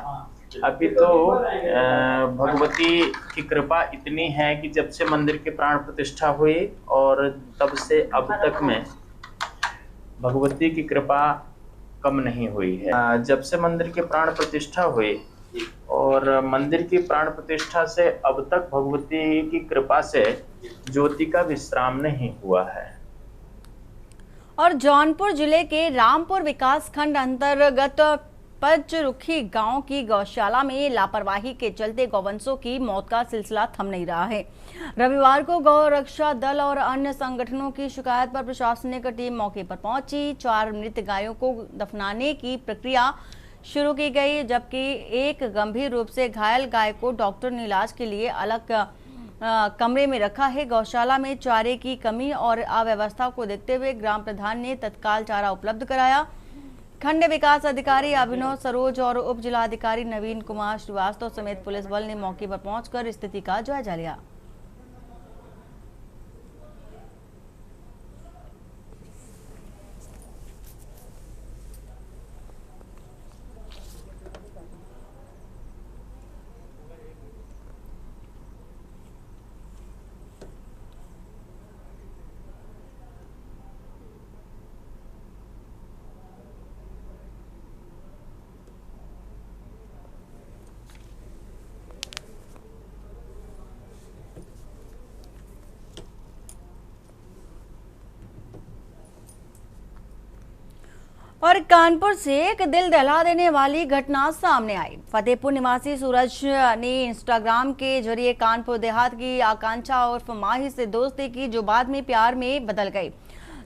Speaker 11: अभी तो भगवती की कृपा इतनी है कि जब से मंदिर की प्राण प्रतिष्ठा हुई और तब से अब तक में भगवती की कृपा कम नहीं हुई है। जब से मंदिर की प्राण प्रतिष्ठा हुई और मंदिर की प्राण प्रतिष्ठा से अब तक भगवती की कृपा से ज्योति का विश्राम नहीं हुआ है।
Speaker 1: और जौनपुर जिले के रामपुर विकास खंड अंतर्गत पंचरुखी गांव की गौशाला में लापरवाही के चलते गौवंशों की मौत का सिलसिला थम नहीं रहा है। रविवार को गौ रक्षा दल और अन्य संगठनों की शिकायत पर प्रशासनिक टीम मौके पर पहुंची। 4 मृत गायों को दफनाने की प्रक्रिया शुरू की गई, जबकि एक गंभीर रूप से घायल गाय को डॉक्टर ने इलाज के लिए अलग कमरे में रखा है। गौशाला में चारे की कमी और अव्यवस्था को देखते हुए ग्राम प्रधान ने तत्काल चारा उपलब्ध कराया। खंड विकास अधिकारी अभिनव सरोज और उप जिलाधिकारी नवीन कुमार श्रीवास्तव समेत पुलिस बल ने मौके पर पहुंचकर स्थिति का जायजा लिया। और कानपुर से एक दिल दहला देने वाली घटना सामने आई। फतेहपुर निवासी सूरज ने इंस्टाग्राम के जरिए कानपुर देहात की आकांक्षा और माही से दोस्ती की, जो बाद में प्यार में बदल गई।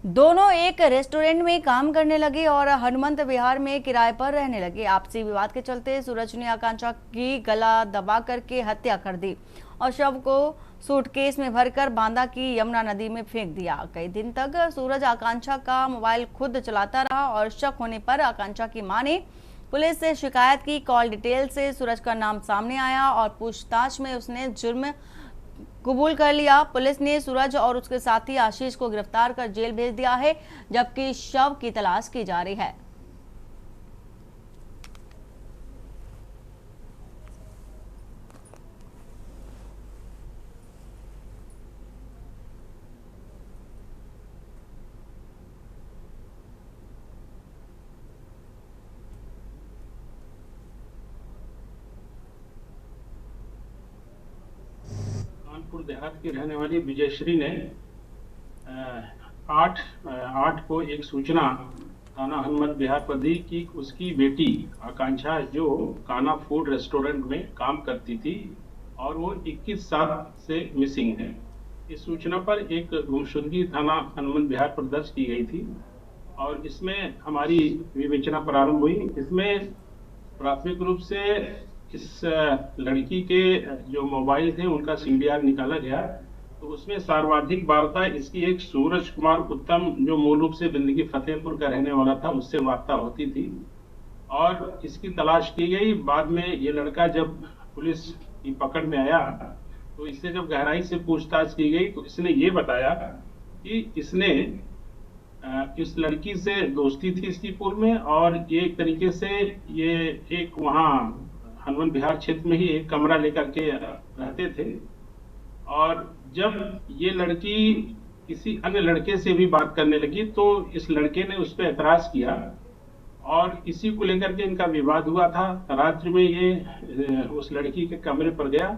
Speaker 1: दोनों एक रेस्टोरेंट में काम करने लगे और हनुमंत विहार में किराए पर रहने लगे। आपसी विवाद के चलते सूरज ने आकांक्षा की गला दबा करके हत्या कर दी और शव को सूटकेस में भरकर बांदा की यमुना नदी में फेंक दिया। कई दिन तक सूरज आकांक्षा का मोबाइल खुद चलाता रहा और शक होने पर आकांक्षा की मां ने पुलिस से शिकायत की। कॉल डिटेल से सूरज का नाम सामने आया और पूछताछ में उसने जुर्म कबूल कर लिया। पुलिस ने सूरज और उसके साथी आशीष को गिरफ्तार कर जेल भेज दिया है, जबकि शव की तलाश की जा रही है।
Speaker 12: कानपुर देहात की रहने वाली विजयश्री ने 8 को एक सूचना थाना हनुमंत विहार पर दी कि उसकी बेटी आकांक्षा, जो काना फूड रेस्टोरेंट में काम करती थी और वो 21 साल से मिसिंग है। इस सूचना पर एक गुमशुदगी थाना हनुमंत विहार पर दर्ज की गई थी और इसमें हमारी विवेचना प्रारंभ हुई। इसमें प्राथमिक रूप से इस लड़की के जो मोबाइल थे उनका CDR निकाला गया, तो उसमें सर्वाधिक वार्ता इसकी एक सूरज कुमार उत्तम, जो मूल रूप से जिंदगी फतेहपुर का रहने वाला था, उससे वार्ता होती थी और इसकी तलाश की गई। बाद में ये लड़का जब पुलिस की पकड़ में आया तो इससे जब गहराई से पूछताछ की गई तो इसने ये बताया कि इसने इस लड़की से दोस्ती थी इसकी पूर्व में और ये एक तरीके से ये एक वहाँ हनुमंत विहार क्षेत्र में ही एक कमरा लेकर के रहते थे और जब ये लड़की किसी अन्य लड़के से भी बात करने लगी तो इस लड़के ने उस पर एतराज किया और इसी को लेकर के इनका विवाद हुआ था। रात्रि में ये उस लड़की के कमरे पर गया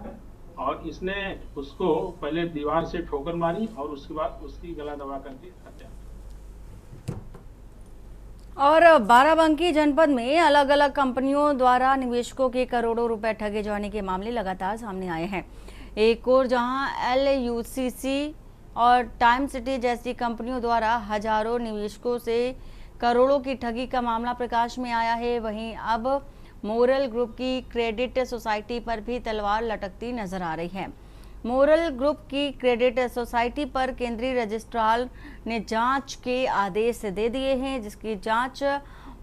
Speaker 12: और इसने उसको पहले दीवार से ठोकर मारी और उसके बाद उसकी गला दबा करके हत्या।
Speaker 1: और बाराबंकी जनपद में अलग अलग कंपनियों द्वारा निवेशकों के करोड़ों रुपए ठगे जाने के मामले लगातार सामने आए हैं। एक और जहां LUCC और टाइम सिटी जैसी कंपनियों द्वारा हजारों निवेशकों से करोड़ों की ठगी का मामला प्रकाश में आया है, वहीं अब मोरल ग्रुप की क्रेडिट सोसाइटी पर भी तलवार लटकती नजर आ रही है। मोरल ग्रुप की क्रेडिट सोसाइटी पर केंद्रीय रजिस्ट्रार ने जांच के आदेश दे दिए हैं, जिसकी जांच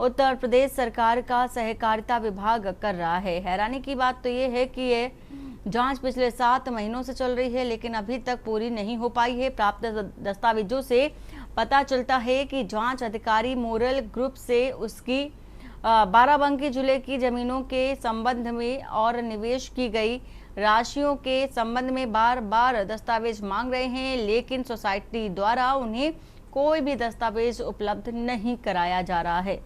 Speaker 1: उत्तर प्रदेश सरकार का सहकारिता विभाग कर रहा है। हैरानी की बात तो ये है कि ये जांच पिछले 7 महीनों से चल रही है, लेकिन अभी तक पूरी नहीं हो पाई है। प्राप्त दस्तावेजों से पता चलता है कि जांच अधिकारी मोरल ग्रुप से उसकी बाराबंकी जिले की जमीनों के संबंध में और निवेश की गई राशियों के संबंध में बार बार दस्तावेज मांग रहे हैं, लेकिन सोसाइटी द्वारा उन्हें कोई भी दस्तावेज उपलब्ध नहीं कराया जा रहा है।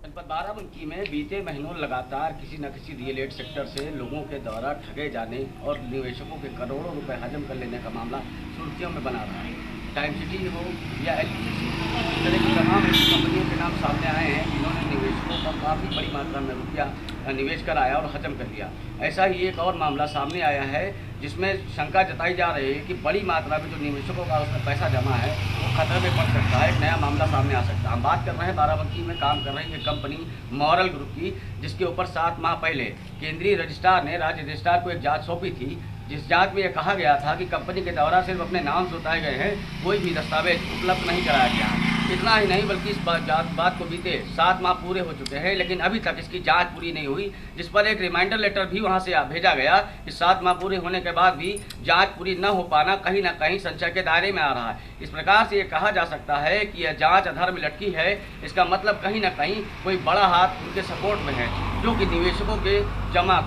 Speaker 13: जनपद बाराबंकी में बीते महीनों लगातार किसी न किसी रियल एस्टेट सेक्टर से लोगों के द्वारा ठगे जाने और निवेशकों के करोड़ों रुपए हजम कर लेने का मामला सुर्खियों में बना रहा है। टाइम सिटी हो या LUCC, इस तरह की तमाम ऐसी कंपनियों के नाम सामने आए हैं जिन्होंने निवेशकों का काफ़ी बड़ी मात्रा में रुपया निवेश कराया और हजम कर लिया। ऐसा ही एक और मामला सामने आया है जिसमें शंका जताई जा रही है कि बड़ी मात्रा में जो निवेशकों का उसमें पैसा जमा है वो खतरे में पड़ सकता है, एक नया मामला सामने आ सकता है। हम बात कर रहे हैं बाराबंकी में काम कर रही है कंपनी मॉरल ग्रुप की, जिसके ऊपर 7 माह पहले केंद्रीय रजिस्ट्रार ने राज्य रजिस्ट्रार को एक जांच सौंपी थी, जिस जांच में यह कहा गया था कि कंपनी के द्वारा सिर्फ अपने नाम से उतारे गए हैं, कोई भी दस्तावेज उपलब्ध नहीं कराया गया। इतना ही नहीं बल्कि इस बात को बीते 7 माह पूरे हो चुके हैं, लेकिन अभी तक इसकी जांच पूरी नहीं हुई, जिस पर एक रिमाइंडर लेटर भी वहां से भेजा गया कि 7 माह पूरे होने के बाद भी जांच पूरी न हो पाना कहीं ना कहीं संशय के दायरे में आ रहा है। इस प्रकार से ये कहा जा सकता है कि यह जांच अधर में लटकी है। इसका मतलब कहीं ना कहीं कोई बड़ा हाथ उनके सपोर्ट में है, जो कि निवेशकों के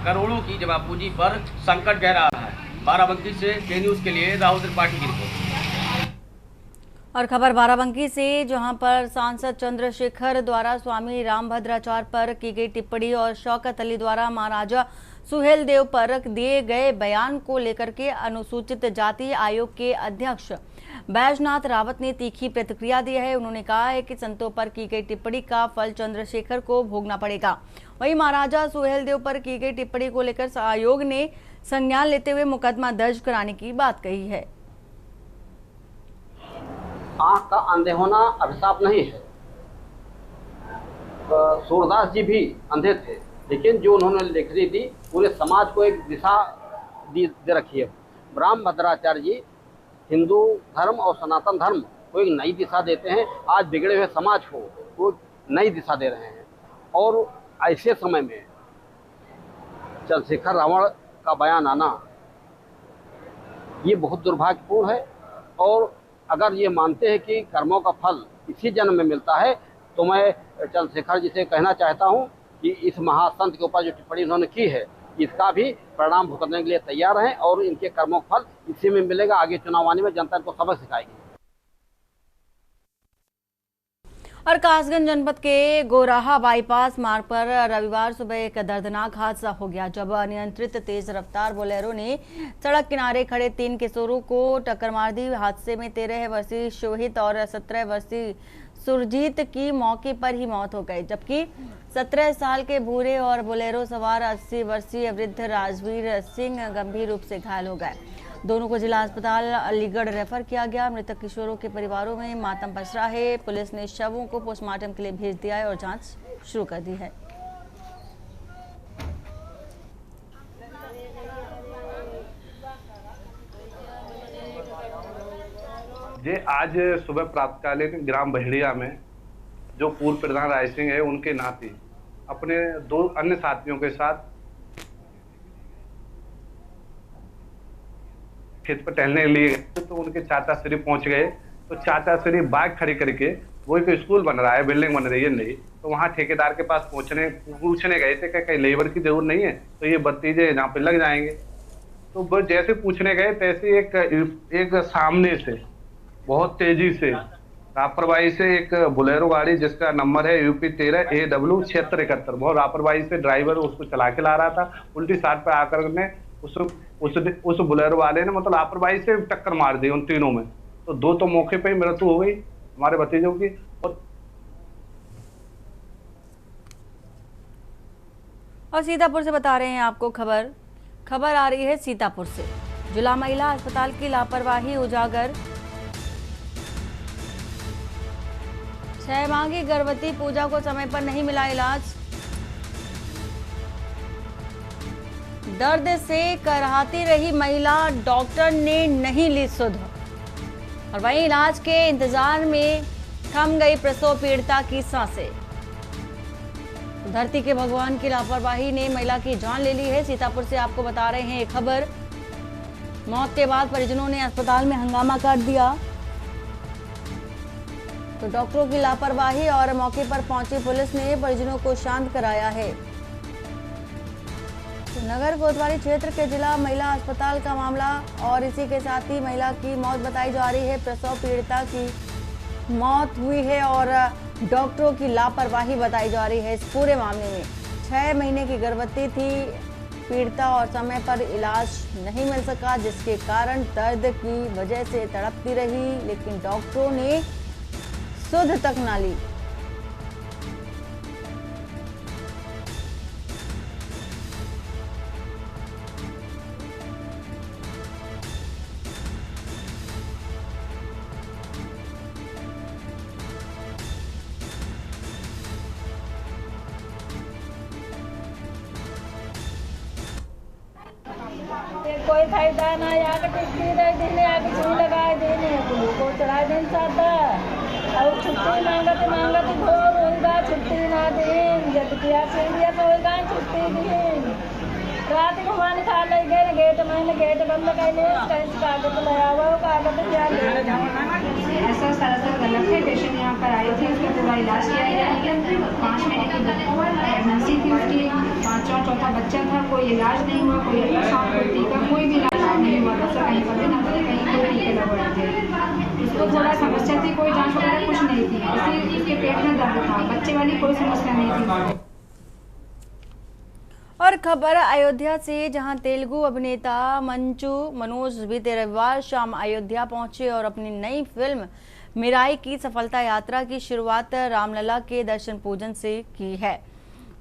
Speaker 13: करोड़ों की जमा पूंजी पर संकट गहरा रहा है। बाराबंकी से के न्यूज़ के लिए राहुल त्रिपाठी की रिपोर्ट।
Speaker 1: और खबर बाराबंकी से, जहां पर सांसद चंद्रशेखर द्वारा स्वामी रामभद्राचार्य पर की गई टिप्पणी और शौकत अली द्वारा महाराजा सुहेलदेव पर दिए गए बयान को लेकर के अनुसूचित जाति आयोग के अध्यक्ष बैजनाथ रावत ने तीखी प्रतिक्रिया दी है। उन्होंने कहा है कि संतों पर की गई टिप्पणी का फल चंद्रशेखर को भोगना पड़ेगा। वहीं महाराजा सुहेलदेव पर की गई टिप्पणी को लेकर आयोग ने संज्ञान लेते हुए मुकदमा दर्ज कराने की बात कही है।
Speaker 14: आंख का अंधे होना अभिशाप नहीं है। सूरदास जी भी अंधे थे, लेकिन जो उन्होंने लेखनी दी पूरे समाज को एक दिशा दे रखी है। रामभद्राचार्य जी हिंदू धर्म और सनातन धर्म को एक नई दिशा देते हैं। आज बिगड़े हुए समाज को वो नई दिशा दे रहे हैं। और ऐसे समय में चंद्रशेखर रावण का बयान आना ये बहुत दुर्भाग्यपूर्ण है। और अगर ये मानते हैं कि कर्मों का फल इसी जन्म में मिलता है, तो मैं चंद्रशेखर जी से कहना चाहता हूं कि इस महासंत के ऊपर जो टिप्पणी उन्होंने की है, इसका भी परिणाम भुगतने के लिए तैयार हैं और इनके कर्मों का फल इसी में मिलेगा। आगे चुनाव आने में जनता इनको सबक सिखाएगी।
Speaker 1: और कासगंज जनपद के गोराहा बाईपास मार्ग पर रविवार सुबह एक दर्दनाक हादसा हो गया, जब अनियंत्रित तेज रफ्तार बोलेरो ने सड़क किनारे खड़े 3 किशोरों को टक्कर मार दी। हादसे में 13 वर्षीय शोहित और 17 वर्षीय सुरजीत की मौके पर ही मौत हो गई, जबकि 17 साल के बूढ़े और बोलेरो सवार 80 वर्षीय वृद्ध राजवीर सिंह गंभीर रूप से घायल हो गए। दोनों को जिला अस्पताल अलीगढ़ रेफर किया गया। मृतक किशोरों के परिवारों में मातम पसरा है। पुलिस ने शवों को पोस्टमार्टम के लिए भेज दिया है और जांच शुरू कर दी है।
Speaker 15: ये आज सुबह प्रातकालीन ग्राम बहेड़िया में जो पूर्व प्रधान राय सिंह है, उनके नाती अपने 2 अन्य साथियों के साथ खेत पर टहलने के लिए तो उनके चाचा श्री पहुंच गए। तो चाचा श्री बाइक खड़ी करके, वो एक स्कूल बन रहा है, बिल्डिंग बन रही है नई, तो वहाँ ठेकेदार के पास पूछने गए थे कि कहीं लेबर की जरूरत नहीं है, तो ये भतीजे यहाँ पे लग जाएंगे। तो वो जैसे पूछने गए तैसे एक सामने से बहुत तेजी से लापरवाही से एक बोलेरो गाड़ी जिसका नंबर है UP 13 AW 7671, बहुत लापरवाही से ड्राइवर उसको चला के ला रहा था, उल्टी साइड पे आकर ने उस बोलेरो वाले ने मतलब लापरवाही से टक्कर मार दी उन तीनों में। तो 2 तो मौके पे ही मृत्यु हो गई हमारे भतीजों की।
Speaker 1: और सीतापुर से बता रहे हैं आपको खबर आ रही है सीतापुर से। जिला महिला अस्पताल की लापरवाही उजागर। 6 माह की गर्भवती पूजा को समय पर नहीं मिला इलाज। दर्द से कराहती रही महिला, डॉक्टर ने नहीं ली सुध। और वहीं इलाज के इंतजार में थम गई प्रसव पीड़िता की सांसें। धरती के भगवान की लापरवाही ने महिला की जान ले ली है। सीतापुर से आपको बता रहे हैं ये खबर। मौत के बाद परिजनों ने अस्पताल में हंगामा कर दिया, तो डॉक्टरों की लापरवाही और मौके पर पहुंची पुलिस ने परिजनों को शांत कराया है। तो नगर कोतवाली क्षेत्र के जिला महिला अस्पताल का मामला और इसी के साथ ही महिला की मौत बताई जा रही है। प्रसव पीड़िता की मौत हुई है और डॉक्टरों की लापरवाही बताई जा रही है। इस पूरे मामले में 6 महीने की गर्भवती थी पीड़िता और समय पर इलाज नहीं मिल सका, जिसके कारण दर्द की वजह से तड़पती रही, लेकिन डॉक्टरों ने सुध तक ना ली।
Speaker 6: कोई फायदा ना आके टिकती रह देने आके सुई लगाए देने गुरु को चढ़ाए देने चाहता और छुट्टी मांगत घोर होगा छुट्टी ना दें जब किया से दिया तो होगा छुट्टी दें रात को मान खा ले गए गेट मैंने गेट बंद कर ले कहीं कागज लगाया हुआ कागज क्या ले
Speaker 16: ऐसा सरासर गलत है। पेशेंट यहाँ पर आई थी, उसका पूरा इलाज किया गया, 5 महीने की प्रेगनेंसी थी उसकी, 5वां चौथा बच्चा था, कोई इलाज नहीं हुआ, कोई अल्ट्रासाउंड कोई टीका कोई भी इलाज नहीं हुआ, डॉक्टर कहीं पर भी ना बोले कहीं कोई टीके लगा थे। उसको थोड़ा समस्या थी, कोई जाँच वगैरह कुछ नहीं थी, इसलिए उसके पेट में दर्द था, बच्चे वाली कोई समस्या नहीं थी।
Speaker 1: और खबर अयोध्या से, जहां तेलुगु अभिनेता मंचू मनोज बीते रविवार शाम अयोध्या पहुंचे और अपनी नई फिल्म मिराई की सफलता यात्रा की शुरुआत रामलला के दर्शन पूजन से की है।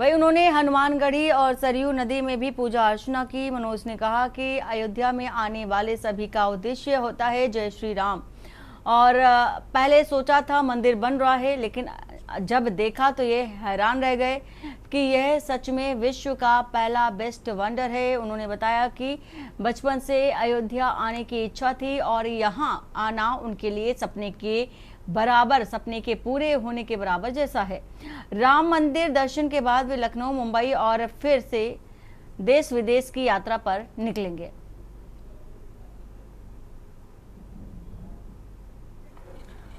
Speaker 1: वहीं उन्होंने हनुमानगढ़ी और सरयू नदी में भी पूजा अर्चना की। मनोज ने कहा कि अयोध्या में आने वाले सभी का उद्देश्य होता है जय श्री राम, और पहले सोचा था मंदिर बन रहा है, लेकिन जब देखा तो ये हैरान रह गए कि यह सच में विश्व का पहला बेस्ट वंडर है। उन्होंने बताया कि बचपन से अयोध्या आने की इच्छा थी और यहाँ आना उनके लिए सपने के पूरे होने के बराबर जैसा है। राम मंदिर दर्शन के बाद वे लखनऊ, मुंबई और फिर से देश विदेश की यात्रा पर निकलेंगे।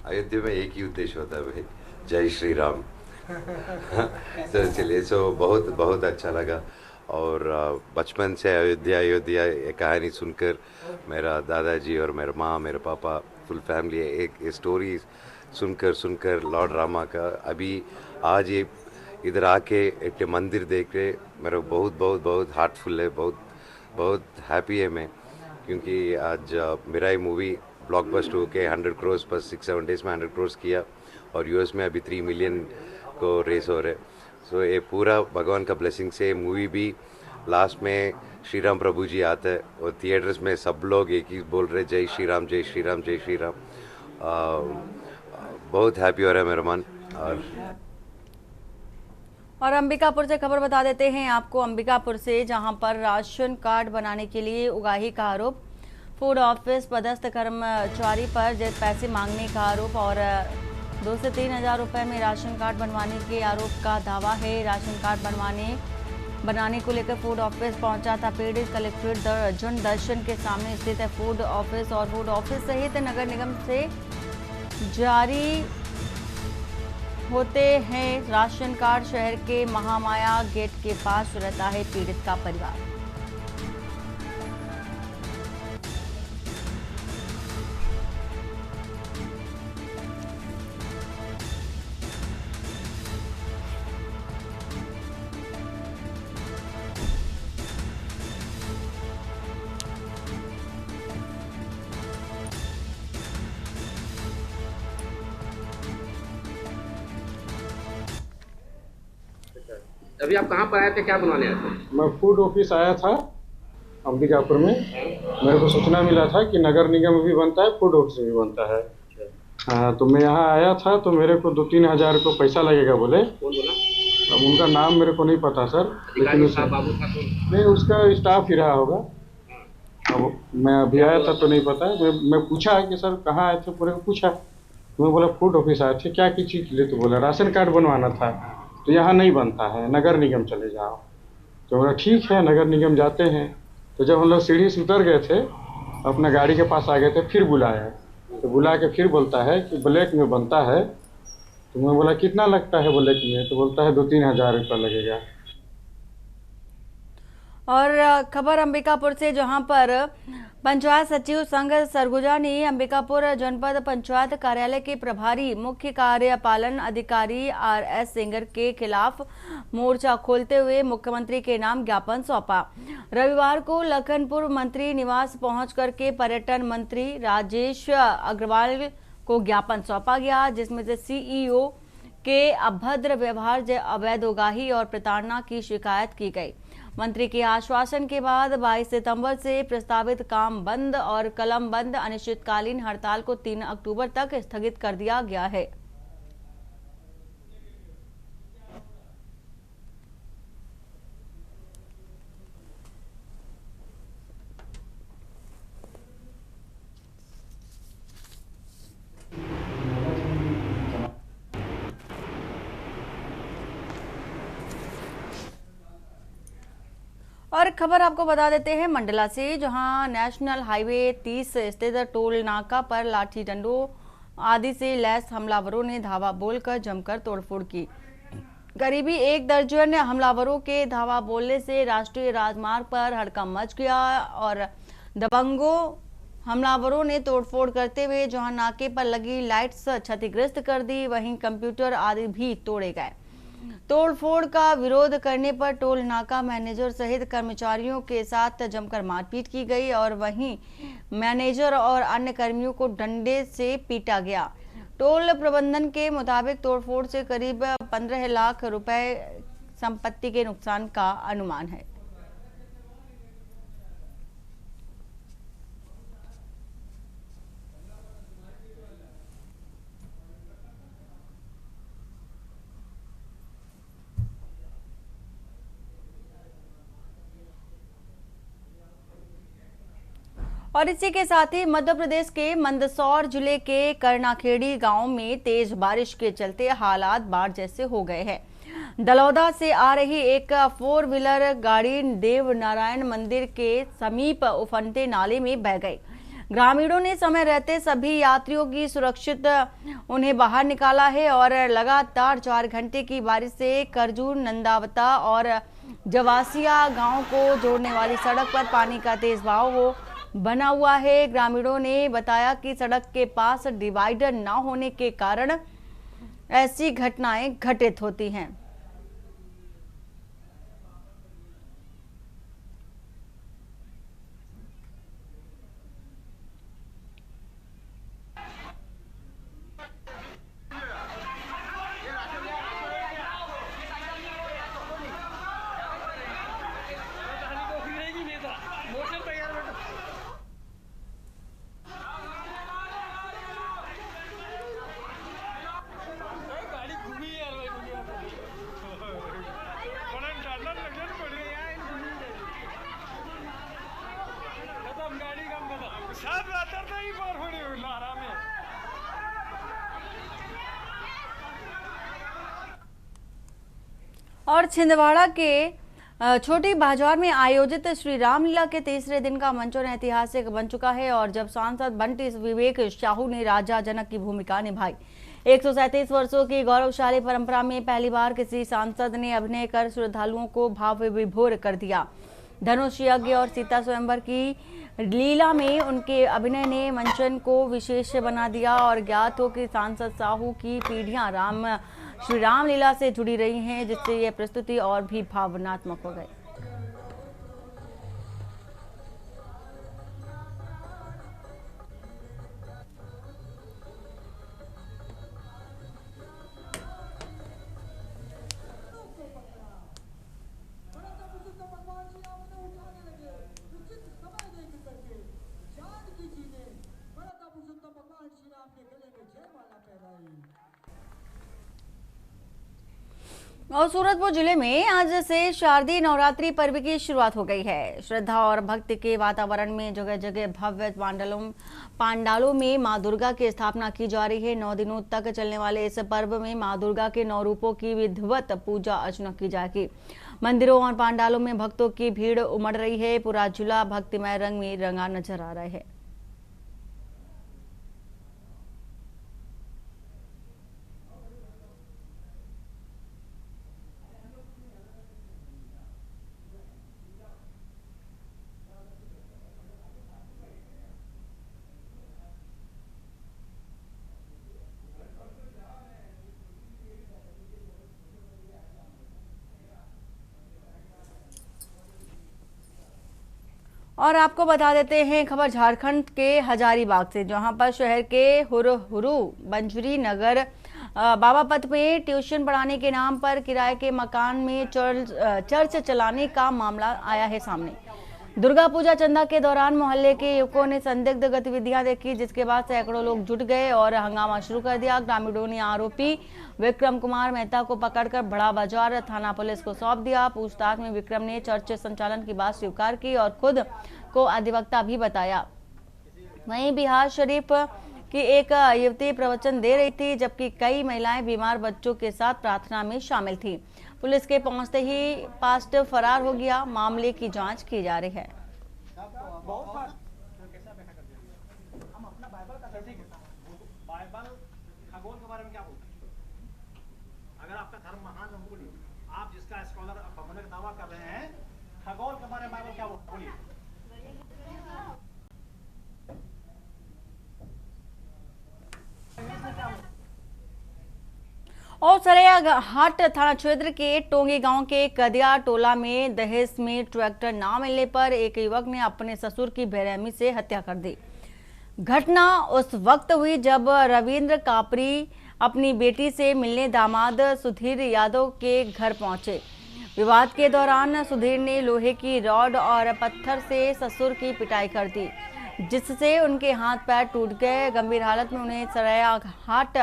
Speaker 17: अयोध्या में एक ही उद्देश्य होता है भाई, जय श्री राम। तो चलिए, सो बहुत बहुत अच्छा लगा। और बचपन से अयोध्या ये कहानी सुनकर मेरा दादाजी और मेरा माँ, मेरे पापा, फुल फैमिली एक स्टोरी सुनकर लॉर्ड रामा का अभी आज ये इधर आके एक मंदिर देख के मेरा बहुत बहुत बहुत हार्टफुल है, बहुत बहुत हैप्पी है मैं, क्योंकि आज मिराई मूवी ब्लॉकबस्टर होके 100 करोड़ बस 6-7 डेज में 100 करोड़ किया और यूएस में अभी 3 मिलियन को रेस हो रहे। सो ये पूरा भगवान का ब्लेसिंग से मूवी भी लास्ट में श्री राम प्रभु जी आता है और थिएटर्स में सब लोग एक ही बोल रहे जय श्री राम जय श्री राम जय श्री राम। बहुत हैप्पी हो रहा है मेरा मन।
Speaker 1: और अंबिकापुर से खबर बता देते हैं आपको, अंबिकापुर से, जहां पर राशन कार्ड बनाने के लिए उगाही का आरोप, फूड ऑफिस पदस्थ कर्मचारी पर पैसे मांगने का आरोप और 2 से 3 हज़ार रुपये में राशन कार्ड बनवाने के आरोप का दावा है। राशन कार्ड बनाने को लेकर फूड ऑफिस पहुंचा था पीड़ित। कलेक्ट्रेट जन दर्शन के सामने स्थित है फूड ऑफिस और फूड ऑफिस सहित नगर निगम से जारी होते हैं राशन कार्ड। शहर के महामाया गेट के पास रहता है पीड़ित का परिवार।
Speaker 14: अभी आप कहाँ पर आए थे, क्या बनवाने आए थे?
Speaker 12: मैं फूड ऑफिस आया था अंबिकापुर में। मेरे को सूचना मिला था कि नगर निगम भी बनता है, फूड ऑफिस भी बनता है। हाँ, तो मैं यहाँ आया था तो मेरे को 2-3 हज़ार को पैसा लगेगा बोले।
Speaker 14: कौन बोला?
Speaker 12: अब उनका नाम मेरे को नहीं पता सर, लेकिन नहीं, उसका स्टाफ ही रहा होगा। अब मैं अभी आया था तो नहीं पता। मैं पूछा कि सर कहाँ आए थे, पूरे को पूछा तो मैं बोला फूड ऑफिस आए थे। क्या की चीज़ ले? तो बोला राशन कार्ड बनवाना था। तो यहाँ नहीं बनता है, नगर निगम चले जाओ। तो बोला ठीक है, नगर निगम जाते हैं। तो जब हम लोग सीढ़ी से उतर गए थे, अपना गाड़ी के पास आ गए थे, फिर बुलाया। तो बुला के फिर बोलता है कि ब्लैक में बनता है। तो मैं बोला कितना लगता है ब्लैक में? तो बोलता है 2-3 हज़ार रुपया लगेगा।
Speaker 1: और खबर अंबिकापुर से, जहां पर पंचायत सचिव संघ सरगुजा ने अंबिकापुर जनपद पंचायत कार्यालय के प्रभारी मुख्य कार्यपालन अधिकारी RS सेंगर के खिलाफ मोर्चा खोलते हुए मुख्यमंत्री के नाम ज्ञापन सौंपा। रविवार को लखनपुर मंत्री निवास पहुंच करके पर्यटन मंत्री राजेश अग्रवाल को ज्ञापन सौंपा गया, जिसमें से CEO के अभद्र व्यवहार, अवैध उगाही और प्रताड़ना की शिकायत की गई। मंत्री के आश्वासन के बाद 22 सितंबर से प्रस्तावित काम बंद और कलम बंद अनिश्चितकालीन हड़ताल को 3 अक्टूबर तक स्थगित कर दिया गया है। और खबर आपको बता देते हैं मंडला से, जहां नेशनल हाईवे 30 स्थित टोल नाका पर लाठी डंडों आदि से लैस हमलावरों ने धावा बोलकर जमकर तोड़फोड़ की। करीबी 1 दर्जन हमलावरों के धावा बोलने से राष्ट्रीय राजमार्ग पर हड़कंप मच गया और दबंगों हमलावरों ने तोड़फोड़ करते हुए जहां नाके पर लगी लाइट्स क्षतिग्रस्त कर दी, वहीं कंप्यूटर आदि भी तोड़े गए। तोड़फोड़ का विरोध करने पर टोल नाका मैनेजर सहित कर्मचारियों के साथ जमकर मारपीट की गई और वहीं मैनेजर और अन्य कर्मियों को डंडे से पीटा गया। टोल प्रबंधन के मुताबिक तोड़फोड़ से करीब 15 लाख रुपए संपत्ति के नुकसान का अनुमान है। और इसी के साथ ही मध्य प्रदेश के मंदसौर जिले के करनाखेड़ी गांव में तेज बारिश के चलते हालात बाढ़ जैसे हो गए हैं। दलौदा से आ रही एक 4 व्हीलर गाड़ी देव नारायण मंदिर के समीप उफनते नाले में बह गई। ग्रामीणों ने समय रहते सभी यात्रियों की सुरक्षित उन्हें बाहर निकाला है और लगातार 4 घंटे की बारिश से करजूर, नंदावता और जवासिया गांव को जोड़ने वाली सड़क पर पानी का तेज बहाव बना हुआ है। ग्रामीणों ने बताया कि सड़क के पास डिवाइडर न होने के कारण ऐसी घटनाएं घटित होती हैं। और छिंदवाड़ा के छोटी बाजार में आयोजित श्री रामलीला के तीसरे दिन का मंचन ऐतिहासिक बन चुका है और जब सांसद बंटी विवेक साहू ने राजा जनक की भूमिका निभाई। 137 वर्षों की गौरवशाली परंपरा में पहली बार किसी सांसद ने अभिनय कर श्रद्धालुओं को भाव विभोर कर दिया। धनुष यज्ञ और सीता स्वयंवर की लीला में उनके अभिनय ने मंचन को विशेष बना दिया और ज्ञात हो कि सांसद साहू की पीढ़ियां श्री रामलीला से जुड़ी रही हैं, जिससे यह प्रस्तुति और भी भावनात्मक हो गई। और सूरजपुर जिले में आज से शारदीय नवरात्रि पर्व की शुरुआत हो गई है। श्रद्धा और भक्ति के वातावरण में जगह जगह भव्य पांडालों में मां दुर्गा की स्थापना की जा रही है। 9 दिनों तक चलने वाले इस पर्व में मां दुर्गा के 9 रूपों की विधिवत पूजा अर्चना की जाएगी। मंदिरों और पांडालों में भक्तों की भीड़ उमड़ रही है। पूरा जिला भक्तिमय रंग में रंगा नजर आ रहा है। और आपको बता देते हैं खबर झारखंड के हजारीबाग से, जहां पर शहर के हुरहुरु बंजरी नगर बाबापत में ट्यूशन पढ़ाने के नाम पर किराए के मकान में चर्च चलाने का मामला आया है सामने। दुर्गा पूजा चंदा के दौरान मोहल्ले के युवकों ने संदिग्ध गतिविधियां देखी, जिसके बाद सैकड़ों लोग जुट गए और हंगामा शुरू कर दिया। ग्रामीणों ने आरोपी विक्रम कुमार मेहता को पकड़कर बड़ा बाजार थाना पुलिस को सौंप दिया। पूछताछ में विक्रम ने चर्च संचालन की बात स्वीकार की और खुद को अधिवक्ता भी बताया। वहीं बिहार शरीफ की एक युवती प्रवचन दे रही थी, जबकि कई महिलाएं बीमार बच्चों के साथ प्रार्थना में शामिल थी। पुलिस के पहुंचते ही पास्ट फरार हो गया। मामले की जांच की जा रही है।
Speaker 18: खगोल के बारे में क्या बोलते हैं? अगर आपका धर्म महान है बोलिए, आप जिसका स्कॉलर बनने का दावा कर रहे हैं, खगोल के बारे में बाइबल क्या बोलिए?
Speaker 1: और सरैयाहाट थाना क्षेत्र के टोंगी गांव के कदिया टोला में दहेज में ट्रैक्टर ना मिलने पर एक युवक ने अपने ससुर की बेरहमी से हत्या कर दी। घटना उस वक्त हुई जब रविंद्र कापरी अपनी बेटी से मिलने दामाद सुधीर यादव के घर पहुंचे। विवाद के दौरान सुधीर ने लोहे की रॉड और पत्थर से ससुर की पिटाई कर दी, जिससे उनके हाथ पैर टूट गए। गंभीर हालत में उन्हें सरैयाहाट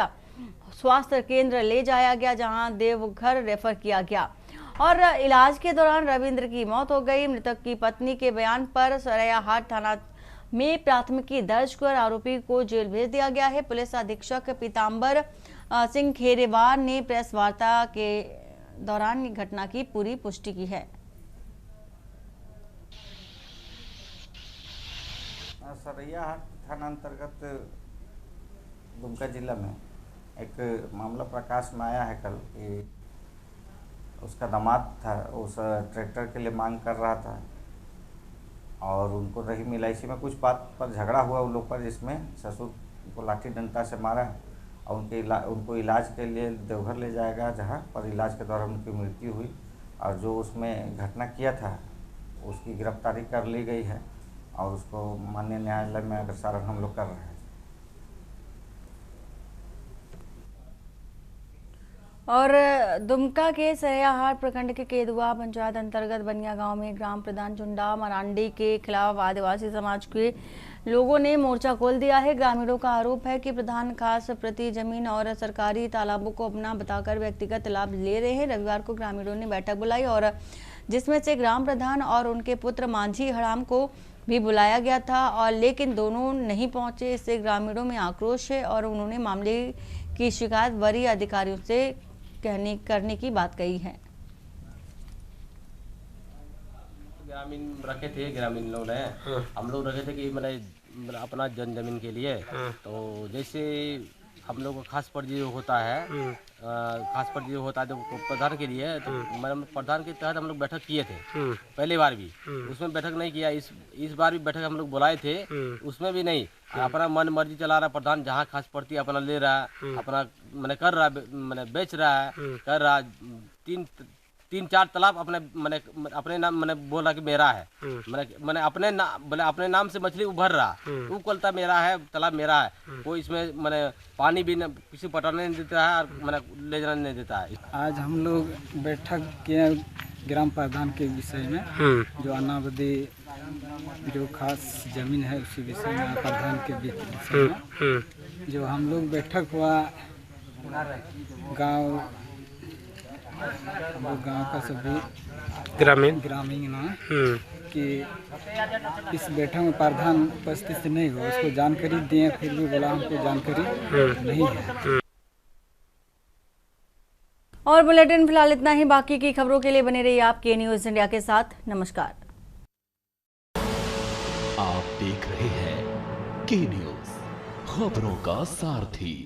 Speaker 1: स्वास्थ्य केंद्र ले जाया गया, जहां देवघर रेफर किया गया और इलाज के दौरान रविंद्र की मौत हो गई। मृतक की पत्नी के बयान पर सरैयाहाट थाना में प्राथमिकी दर्ज कर आरोपी को जेल भेज दिया गया है। पुलिस अधीक्षक पीताम्बर सिंह खेरेवार ने प्रेस वार्ता के दौरान घटना की पूरी पुष्टि की है।
Speaker 19: सरैयाहाट थाना अंतर्गत दुमका जिला में एक मामला प्रकाश में आया है कल कि उसका दामाद था, उस ट्रैक्टर के लिए मांग कर रहा था और उनको रही मिलाइसी में कुछ बात पर झगड़ा हुआ उन लोग पर, जिसमें ससुर को लाठी डंडा से मारा और उनको इलाज के लिए देवघर ले जाएगा, जहां पर इलाज के दौरान उनकी मृत्यु हुई और जो उसमें घटना किया था उसकी गिरफ्तारी कर ली गई है और उसको माननीय न्यायालय में अग्रसारण हम लोग कर रहे हैं।
Speaker 1: और दुमका के सरैयाहाट प्रखंड के केदुआ पंचायत अंतर्गत बनिया गांव में ग्राम प्रधान झुंडा मरांडी के खिलाफ आदिवासी समाज के लोगों ने मोर्चा खोल दिया है। ग्रामीणों का आरोप है कि प्रधान खास प्रति जमीन और सरकारी तालाबों को अपना बताकर व्यक्तिगत लाभ ले रहे हैं। रविवार को ग्रामीणों ने बैठक बुलाई और जिसमें से ग्राम प्रधान और उनके पुत्र मांझी हड़ाम को भी बुलाया गया था और लेकिन दोनों नहीं पहुंचे। इससे ग्रामीणों में आक्रोश है और उन्होंने मामले की शिकायत वरीय अधिकारियों से करने की बात कही है।
Speaker 20: ग्रामीण रखे थे, ग्रामीण लोग ने हम लोग रखे थे कि मैंने अपना जमीन के लिए, तो जैसे हम लोग को खास पर्ची होता है, खास पर्ची होता है तो प्रधान के लिए, तो मैंने प्रधान के तहत हम लोग बैठक किए थे पहली बार भी, उसमें बैठक नहीं किया। इस बार भी बैठक हम लोग बुलाए थे, उसमें भी नहीं, अपना मन मर्जी चला रहा प्रधान, जहाँ खास पर्ची अपना ले रहा है, अपना मैंने कर रहा है, मैंने बेच रहा है, कर रहा, तीन चार तालाब अपने नाम मैंने बोला कि मेरा है, मैंने अपने नाम से मछली उभर रहा, वो कोलता मेरा है, तालाब मेरा है, कोई इसमें मैंने पानी भी किसी पटाने नहीं देता है और मैंने ले जाने नहीं देता है।
Speaker 21: आज हम लोग बैठक किए ग्राम प्रधान के विषय में, जो अनावधि जो खास जमीन है उसी विषय में, प्रधान के विषय में जो हम लोग बैठक हुआ गांव का सभी ग्रामीण ना कि इस बैठक में प्रधान उपस्थित नहीं हो, उसको जानकारी दिए, फिर भी बोला हमको जानकारी नहीं है।
Speaker 1: और बुलेटिन फिलहाल इतना ही। बाकी की खबरों के लिए बने रहिए आप के न्यूज़ इंडिया के साथ। नमस्कार।
Speaker 2: आप देख रहे हैं के न्यूज़, खबरों का सारथी।